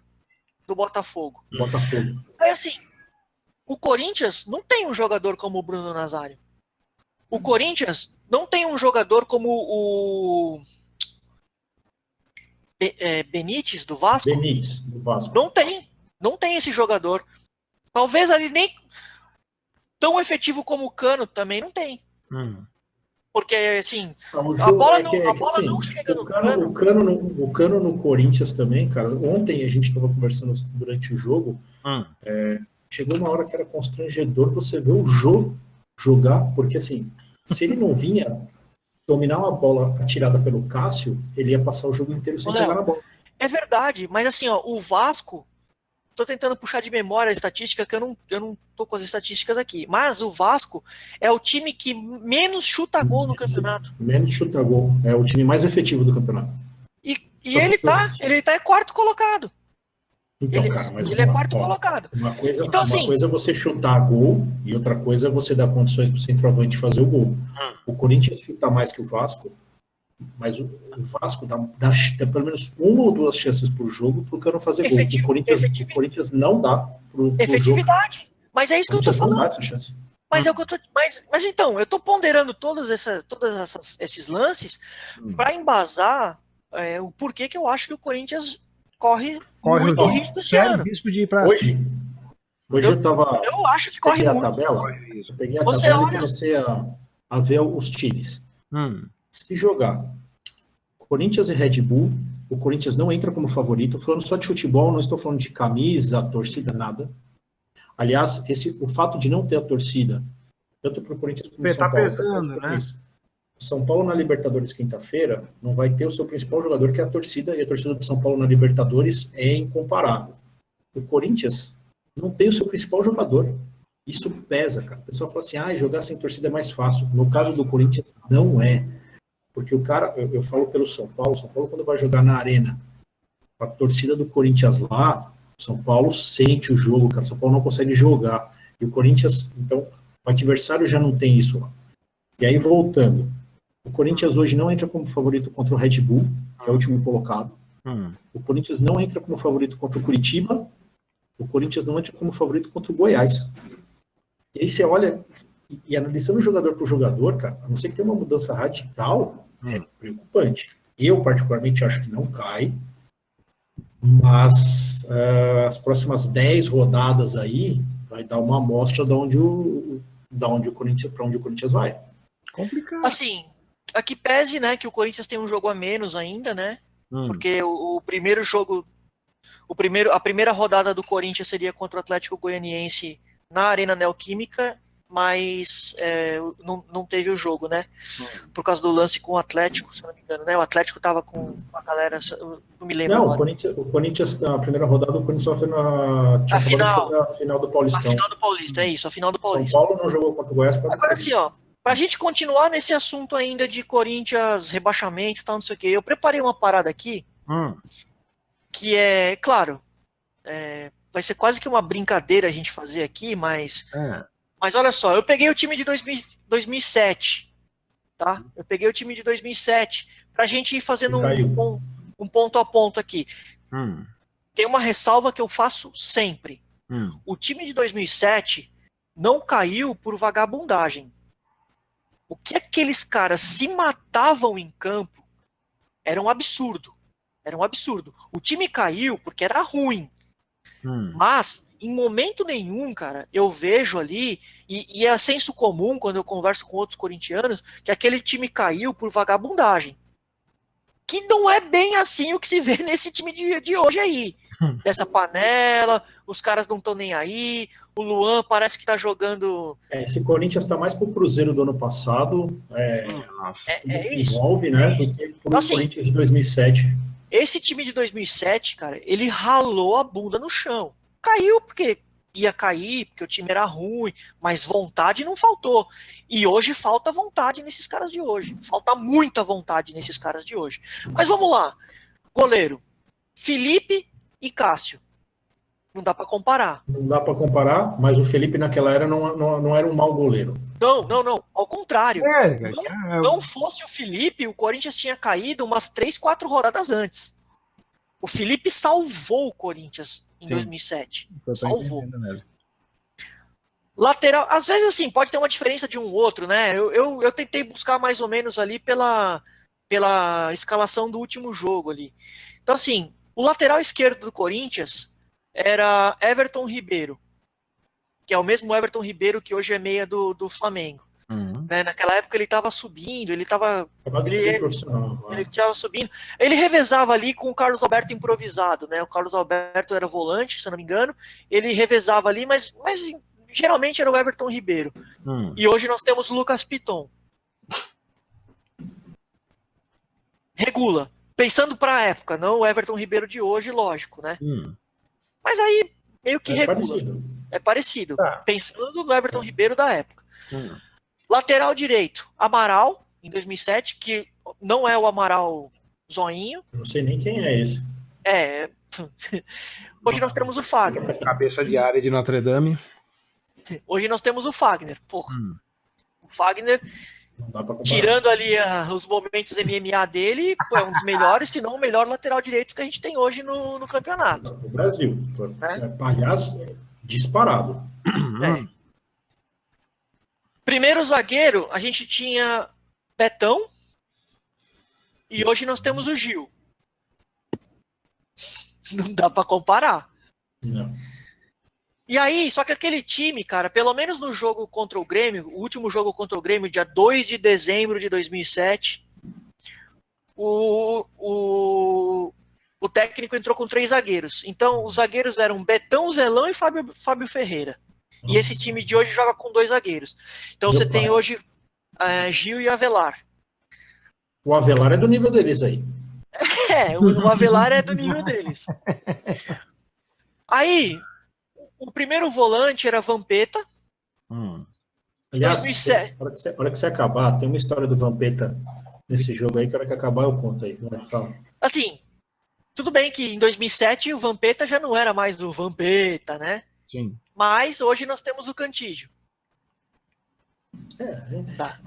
Speaker 3: do Botafogo.
Speaker 2: Botafogo.
Speaker 3: Aí assim, o Corinthians não tem um jogador como o Bruno Nazário. O Corinthians não tem um jogador como o Benítez do Vasco.
Speaker 2: Benítez do Vasco.
Speaker 3: Não tem esse jogador. Talvez ali nem tão efetivo como o Cano também não tem. Porque, assim, a bola não chega no Cano.
Speaker 2: O Cano no Corinthians também, cara. Ontem a gente estava conversando durante o jogo. Chegou uma hora que era constrangedor você ver o jogo jogar, porque, assim, se ele não vinha dominar uma bola atirada pelo Cássio, ele ia passar o jogo inteiro sem pegar na bola.
Speaker 3: É verdade, mas, assim, ó, o Vasco... Tô tentando puxar de memória a estatística, que eu não tô com as estatísticas aqui. Mas o Vasco é o time que menos chuta gol no campeonato.
Speaker 2: Menos chuta gol. É o time mais efetivo do campeonato.
Speaker 3: E ele tá em quarto colocado.
Speaker 2: Então, cara, mas
Speaker 3: ele é quarto colocado.
Speaker 2: Uma coisa é você chutar gol e outra coisa é você dar condições pro centroavante fazer o gol. O Corinthians chuta mais que o Vasco, mas o Vasco dá pelo menos uma ou duas chances por jogo pro Cano fazer gol. O Corinthians não dá pro
Speaker 3: efetividade.
Speaker 2: Jogo.
Speaker 3: Mas é isso que eu tô falando.
Speaker 2: Não dá essa chance.
Speaker 3: Mas é o que eu tô. Mas então, eu tô ponderando todos esses lances para embasar o porquê que eu acho que o Corinthians corre muito risco esse ano.
Speaker 1: Risco de ir pra
Speaker 2: Hoje
Speaker 3: eu acho que corre muito.
Speaker 2: Eu peguei a tabela e comecei a ver os times. Se jogar Corinthians e Red Bull, o Corinthians não entra como favorito. Falando só de futebol, não estou falando de camisa, torcida, nada. Aliás, o fato de não ter a torcida, tanto para o Corinthians como para o São Paulo,
Speaker 1: pesando, né?
Speaker 2: São Paulo na Libertadores quinta-feira não vai ter o seu principal jogador, que é a torcida, e a torcida do São Paulo na Libertadores é incomparável. O Corinthians não tem o seu principal jogador. Isso pesa, cara. O pessoal fala assim, jogar sem torcida é mais fácil. No caso do Corinthians, não é. Porque o cara, eu falo pelo São Paulo, quando vai jogar na arena, a torcida do Corinthians lá, São Paulo sente o jogo, cara. São Paulo não consegue jogar. E o Corinthians, então, o adversário já não tem isso lá. E aí, voltando, o Corinthians hoje não entra como favorito contra o Red Bull, que é o último colocado. O Corinthians não entra como favorito contra o Curitiba. O Corinthians não entra como favorito contra o Goiás. E aí você olha, e analisando jogador por jogador, cara, a não ser que tenha uma mudança radical, é preocupante. Eu, particularmente, acho que não cai, mas as próximas 10 rodadas aí vai dar uma amostra de onde o Corinthians vai.
Speaker 1: Complicado.
Speaker 3: Assim, aqui pese, né, que o Corinthians tem um jogo a menos ainda, né? Porque o primeiro jogo, a primeira rodada do Corinthians seria contra o Atlético Goianiense na Arena Neoquímica, mas não teve o jogo, né? Por causa do lance com o Atlético, se não me engano, né? O Atlético tava com a galera, não me lembro agora.
Speaker 2: O Corinthians, na primeira rodada, o Corinthians só foi a final do Paulistão.
Speaker 3: A final do Paulista, é isso, a final do Paulista.
Speaker 2: São Paulo não jogou contra o Goiás.
Speaker 3: Agora assim, ó, pra gente continuar nesse assunto ainda de Corinthians, rebaixamento e tal, não sei o quê, eu preparei uma parada aqui, que é, claro, vai ser quase que uma brincadeira a gente fazer aqui, mas olha só, eu peguei o time de 2007, tá? Eu peguei o time de 2007 pra gente ir fazendo um ponto a ponto aqui. Tem uma ressalva que eu faço sempre. O time de 2007 não caiu por vagabundagem. O que aqueles caras se matavam em campo era um absurdo. Era um absurdo. O time caiu porque era ruim. Mas, em momento nenhum, cara, eu vejo ali, e é senso comum quando eu converso com outros corintianos, que aquele time caiu por vagabundagem. que não é bem assim o que se vê nesse time de hoje aí. Dessa panela, os caras não estão nem aí, o Luan parece que tá jogando...
Speaker 2: Esse Corinthians está mais pro Cruzeiro do ano passado,
Speaker 3: isso.
Speaker 2: envolve, né, do que pro
Speaker 3: Assim,
Speaker 2: Corinthians de 2007.
Speaker 3: Esse time de 2007, cara, ele ralou a bunda no chão. Caiu porque ia cair, porque o time era ruim, mas vontade não faltou. E hoje falta vontade nesses caras de hoje. Falta muita vontade nesses caras de hoje. Mas vamos lá. Goleiro, Felipe e Cássio. Não dá para comparar.
Speaker 2: Não dá para comparar, mas o Felipe naquela era não era um mau goleiro.
Speaker 3: Não. Ao contrário. Não fosse o Felipe, o Corinthians tinha caído umas 3, 4 rodadas antes. O Felipe salvou o Corinthians em 2007. Salvou. Lateral, às vezes assim, pode ter uma diferença de um outro, né? Eu tentei buscar mais ou menos ali pela escalação do último jogo ali. Então assim, o lateral esquerdo do Corinthians era Everton Ribeiro, que é o mesmo Everton Ribeiro que hoje é meia do Flamengo. Né? Naquela época ele estava subindo, ele estava subindo. Ele revezava ali com o Carlos Alberto improvisado, né? O Carlos Alberto era volante, se eu não me engano. Ele revezava ali, mas geralmente era o Everton Ribeiro. E hoje nós temos o Lucas Piton. Regula. Pensando para a época, não o Everton Ribeiro de hoje, lógico, né? Mas aí meio que regula. É parecido. Pensando no Everton Ribeiro da época. Lateral direito, Amaral, em 2007, que não é o Amaral Zoinho.
Speaker 2: Não sei nem quem é esse.
Speaker 3: Hoje nós temos o Fagner.
Speaker 1: Cabeça de área de Notre Dame.
Speaker 3: Hoje nós temos o Fagner. Porra. O Fagner, tirando ali os momentos MMA dele, é um dos melhores, se não o melhor lateral direito que a gente tem hoje no campeonato.
Speaker 2: No Brasil. Aliás, disparado.
Speaker 3: Primeiro zagueiro, a gente tinha Betão e hoje nós temos o Gil. Não dá pra comparar.
Speaker 2: Não.
Speaker 3: E aí, só que aquele time, cara, pelo menos no jogo contra o Grêmio, o último jogo contra o Grêmio, dia 2 de dezembro de 2007, o técnico entrou com 3 zagueiros. Então, os zagueiros eram Betão, Zelão e Fábio Ferreira. Nossa. E esse time de hoje joga com 2 zagueiros. Então você tem hoje Gil e Avelar.
Speaker 2: O Avelar é do nível deles aí.
Speaker 3: O Avelar é do nível deles. Aí, o primeiro volante era Vampeta.
Speaker 2: Aliás, 2007. Hora que você acabar, tem uma história do Vampeta nesse jogo aí, que a hora que acabar eu conto aí.
Speaker 3: Assim, tudo bem que em 2007 o Vampeta já não era mais do Vampeta, né?
Speaker 1: Sim.
Speaker 3: Mas hoje nós temos o Cantígio. Não dá.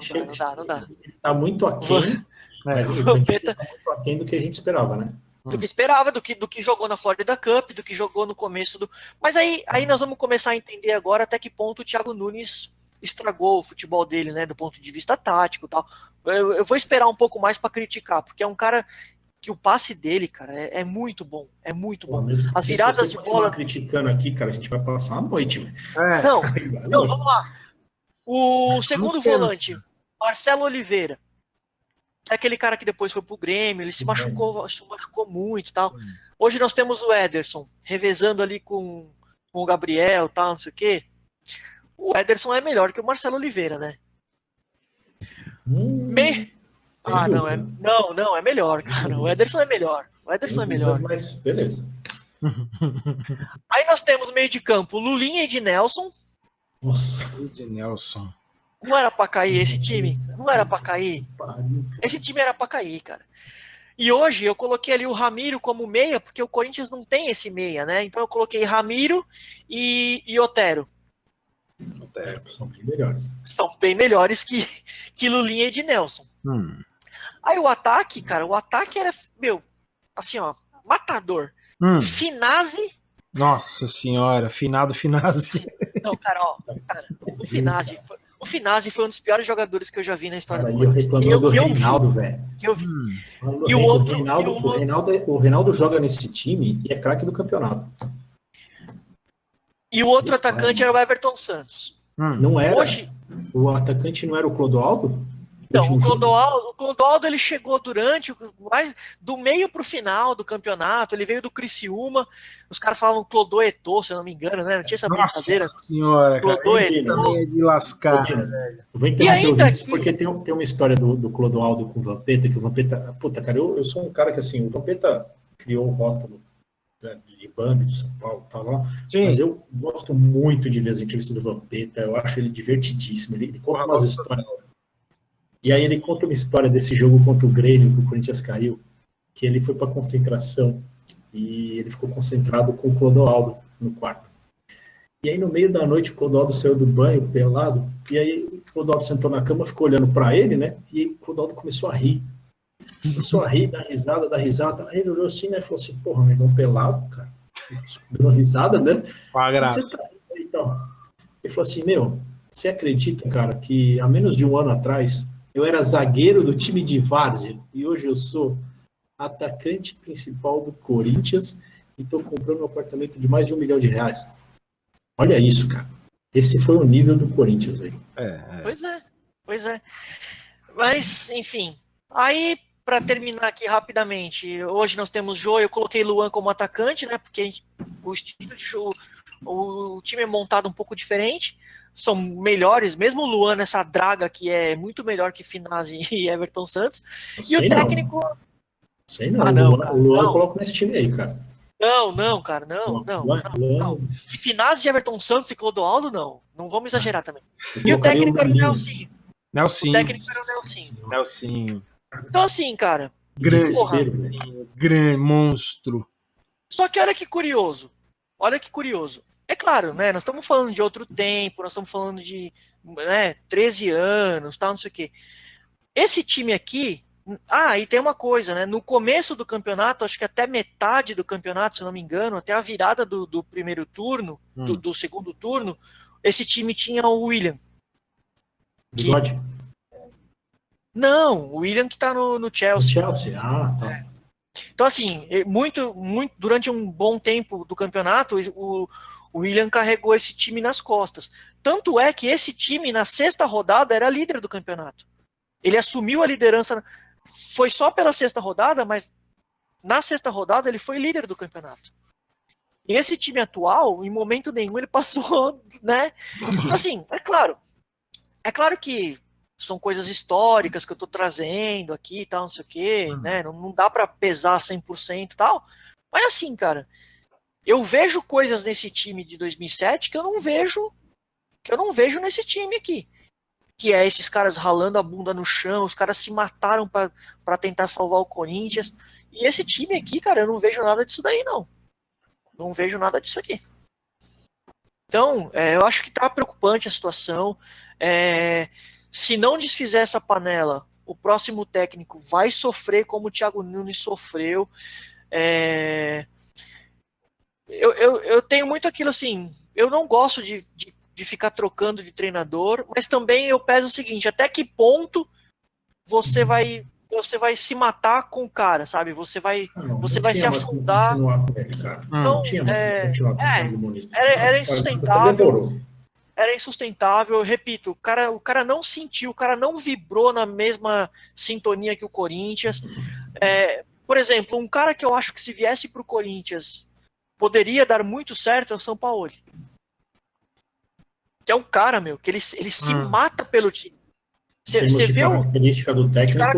Speaker 2: Tá muito aquém. Mas o Vampeta tá muito aquém do que a gente esperava, né?
Speaker 3: Do que esperava, do que jogou na Florida Cup, do que jogou no começo do... Mas aí nós vamos começar a entender agora até que ponto o Thiago Nunes estragou o futebol dele, né? Do ponto de vista tático e tal. Eu vou esperar um pouco mais para criticar, porque é um cara que o passe dele, cara, é muito bom. É muito bom. As viradas de bola...
Speaker 2: criticando aqui, cara, a gente vai passar a noite.
Speaker 3: Não, vamos lá. O segundo volante, Marcelo Oliveira. É aquele cara que depois foi pro Grêmio, ele se machucou muito e tal. Hoje nós temos o Ederson, revezando ali com o Gabriel e tal, não sei o quê. O Ederson é melhor que o Marcelo Oliveira, né? Não, é melhor, cara. O Ederson é melhor.
Speaker 2: Mas beleza.
Speaker 3: Aí nós temos meio de campo Lulinha e Ednelson.
Speaker 2: Nossa.
Speaker 1: Ednelson.
Speaker 3: Não era pra cair esse time? Não era pra cair? Esse time era pra cair, cara. E hoje eu coloquei ali o Ramiro como meia, porque o Corinthians não tem esse meia, né? Então eu coloquei Ramiro e Otero.
Speaker 2: São bem melhores.
Speaker 3: São bem melhores que Lulinha e Ednelson. Aí o ataque, cara, era, assim, ó, matador. Finazzi.
Speaker 1: Nossa senhora, finado Finazzi.
Speaker 3: Não, cara, o Finazzi foi um dos piores jogadores que eu já vi na história do
Speaker 2: Corinthians. Eu reclamando do Reinaldo, velho.
Speaker 3: E o outro...
Speaker 2: O Reinaldo joga nesse time e é craque do campeonato.
Speaker 3: E o outro atacante era o Everton Santos.
Speaker 2: Não era? O atacante não era o Clodoaldo?
Speaker 3: Então, o Clodoaldo ele chegou durante, mais do meio para o final do campeonato, ele veio do Criciúma, os caras falavam Clodoetô, se eu não me engano, né? Não tinha essa brincadeira.
Speaker 1: Nossa senhora, cara,
Speaker 3: Clodoetô.
Speaker 1: também é de lascar, velho.
Speaker 2: Eu vou interromper o vídeo, porque tem uma história do Clodoaldo com o Vampeta, que o Vampeta... Puta, cara, eu sou um cara que, assim, o Vampeta criou o rótulo, né, de Bambi, do São Paulo, tá lá. Sim. Mas eu gosto muito de ver as entrevistas do Vampeta, eu acho ele divertidíssimo, ele conta umas histórias... E aí ele conta uma história desse jogo contra o Grêmio, que o Corinthians caiu, que ele foi para concentração e ele ficou concentrado com o Clodoaldo no quarto. E aí no meio da noite o Clodoaldo saiu do banho, pelado, e aí o Clodoaldo sentou na cama, ficou olhando para ele, né? E o Clodoaldo começou a rir. Começou a rir, dar risada. Aí ele olhou assim, né? E falou assim, porra, meu irmão pelado, cara. Dando risada, né? Você tá rindo aí, então? Ele falou assim, meu, você acredita, cara, que há menos de um ano atrás eu era zagueiro do time de várzea e hoje eu sou atacante principal do Corinthians e estou comprando um apartamento de mais de R$1 milhão. Olha isso, cara. Esse foi o nível do Corinthians aí.
Speaker 3: Pois é. Mas, enfim. Aí, para terminar aqui rapidamente, hoje nós temos Jô, eu coloquei Luan como atacante, né? Porque o estilo de jogo, o time é montado um pouco diferente. São melhores, mesmo o Luan nessa draga que é muito melhor que Finazzi e Everton Santos. E o técnico...
Speaker 2: Sei não, o Luan eu coloco nesse time aí, cara.
Speaker 3: Não, cara, não. Que Finazzi, Everton Santos e Clodoaldo, não vamos exagerar também. E o técnico era o Nelsinho. O técnico era o
Speaker 1: Nelsinho.
Speaker 3: Então assim, cara...
Speaker 1: Grande monstro.
Speaker 3: Só que olha que curioso. É claro, né? Nós estamos falando de outro tempo, nós estamos falando de 13 anos, tal, não sei o quê. Esse time aqui... e tem uma coisa, né? No começo do campeonato, acho que até metade do campeonato, se não me engano, até a virada do primeiro turno, do segundo turno, esse time tinha o William.
Speaker 2: Bigode?
Speaker 3: Não, o William que tá no Chelsea.
Speaker 2: No Chelsea, tá.
Speaker 3: Então, assim, muito, durante um bom tempo do campeonato, o William carregou esse time nas costas. Tanto é que esse time, na sexta rodada, era líder do campeonato. Ele assumiu a liderança, foi só pela sexta rodada, mas na sexta rodada ele foi líder do campeonato. E esse time atual, em momento nenhum, ele passou, né? Assim, é claro que são coisas históricas que eu tô trazendo aqui e tal, não sei o quê, né? Não dá para pesar 100% e tal. Mas assim, cara, eu vejo coisas nesse time de 2007 que eu não vejo nesse time aqui. Que é esses caras ralando a bunda no chão, os caras se mataram para tentar salvar o Corinthians. E esse time aqui, cara, eu não vejo nada disso daí, não. Não vejo nada disso aqui. Então, eu acho que tá preocupante a situação. Se não desfizer essa panela, o próximo técnico vai sofrer como o Thiago Nunes sofreu. Eu tenho muito aquilo assim, eu não gosto de ficar trocando de treinador, mas também eu peço o seguinte, até que ponto você vai se matar com o cara, sabe? Você vai se afundar. Então, era insustentável. Era insustentável, eu repito, o cara não sentiu, o cara não vibrou na mesma sintonia que o Corinthians. Por exemplo, um cara que eu acho que se viesse para o Corinthians poderia dar muito certo é o Sampaoli. Que é um cara, que ele se mata pelo time. Você vê
Speaker 2: característica do técnico,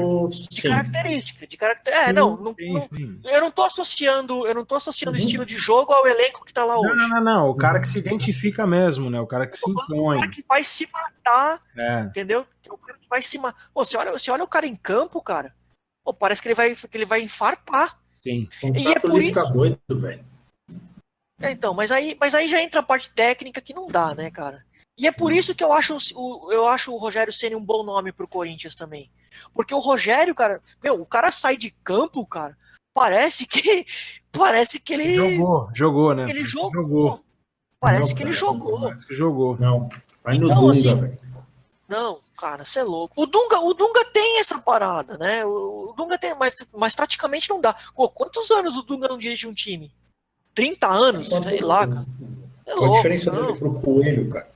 Speaker 3: eu não tô associando o estilo de jogo ao elenco que tá lá hoje.
Speaker 1: Não, o cara que se identifica mesmo, né? O cara que se impõe.
Speaker 3: O cara que vai se matar, entendeu? O cara que vai se matar. Você olha o cara em campo, cara, parece que ele vai infartar.
Speaker 1: Sim.
Speaker 3: E é por isso...
Speaker 2: doido, velho.
Speaker 3: Então, mas aí já entra a parte técnica que não dá, né, cara? E é por isso que eu acho o Rogério Ceni um bom nome pro Corinthians também. Porque o Rogério, cara, o cara sai de campo, cara, parece que ele...
Speaker 1: Jogou, né?
Speaker 3: Ele jogou. Parece que ele jogou.
Speaker 1: Parece que jogou.
Speaker 2: Não, vai no Dunga, assim, velho.
Speaker 3: Não, cara, você é louco. O Dunga tem essa parada, né? O Dunga tem, mas taticamente não dá. Quantos anos o Dunga não dirige um time? 30 anos? Sei lá, cara. É louco.
Speaker 2: Qual a diferença dele pro Coelho, cara?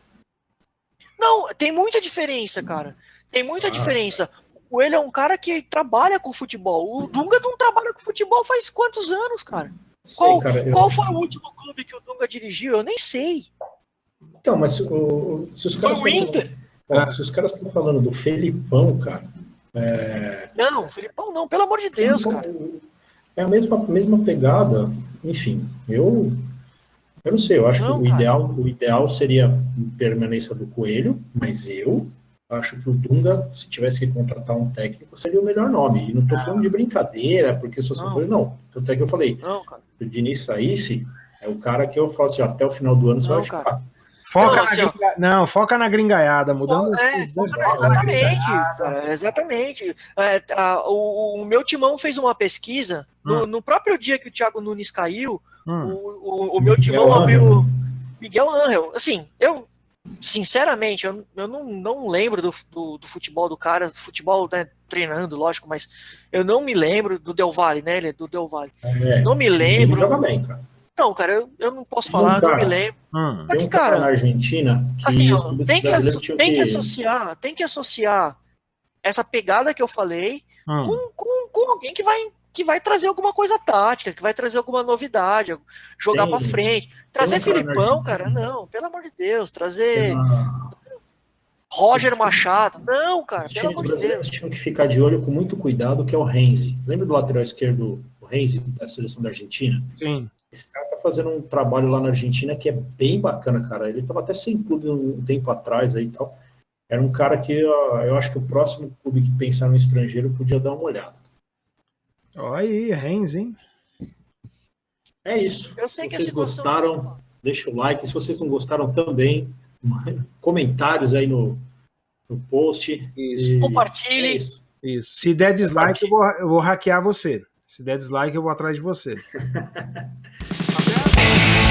Speaker 3: Não, tem muita diferença, cara. Tem muita diferença. Coelho é um cara que trabalha com futebol. O Dunga não trabalha com futebol faz quantos anos, cara?
Speaker 2: Sei, cara,
Speaker 3: Qual foi o último clube que o Dunga dirigiu? Eu nem sei.
Speaker 2: Então, mas se os caras
Speaker 3: Foi o Inter.
Speaker 2: se os caras estão falando do Felipão, cara...
Speaker 3: Não, Felipão não, pelo amor de Deus, cara.
Speaker 2: É a mesma pegada. Enfim, eu não sei, eu acho que o ideal seria a permanência do Coelho, mas eu acho que o Dunga, se tivesse que contratar um técnico, seria o melhor nome. E não estou falando de brincadeira, porque se você for, não. Tanto é que eu falei, se o Diniz saísse, é o cara que eu falo assim, até o final do ano você vai ficar.
Speaker 1: Foca na gringaiada, mudando.
Speaker 3: Exatamente. O meu timão fez uma pesquisa no próprio dia que o Thiago Nunes caiu. O meu timão abriu Miguel Ángel. Assim, eu sinceramente eu não lembro do futebol do cara, do futebol, né, treinando, lógico, mas eu não me lembro do Del Valle, né? Ele é do Del Valle. Não me lembro.
Speaker 2: Ele joga bem, cara.
Speaker 3: Não, cara, eu não posso falar, não me lembro.
Speaker 2: Tem um cara na Argentina que
Speaker 3: assim, ó, tem que associar essa pegada que eu falei com alguém que vai trazer alguma coisa tática, que vai trazer alguma novidade, jogar pra frente. Trazer Felipão, cara, não, pelo amor de Deus, trazer Roger Machado, não, cara, pelo amor de Deus.
Speaker 2: Tinham que ficar de olho com muito cuidado, que é o Renzi. Lembra do lateral esquerdo, o Renzi, da seleção da Argentina?
Speaker 1: Sim.
Speaker 2: Esse cara tá fazendo um trabalho lá na Argentina que é bem bacana, cara. Ele tava até sem clube um tempo atrás aí e tal. Era um cara que eu acho que o próximo clube que pensar no estrangeiro podia dar uma olhada.
Speaker 1: Olha aí, Renz, hein?
Speaker 2: É isso.
Speaker 3: Se
Speaker 2: vocês gostaram, deixa o like. Se vocês não gostaram também, comentários aí no post.
Speaker 3: Isso. Compartilhe.
Speaker 1: Isso. Se der dislike, eu vou hackear você. Se der dislike, eu vou atrás de você. Tá certo?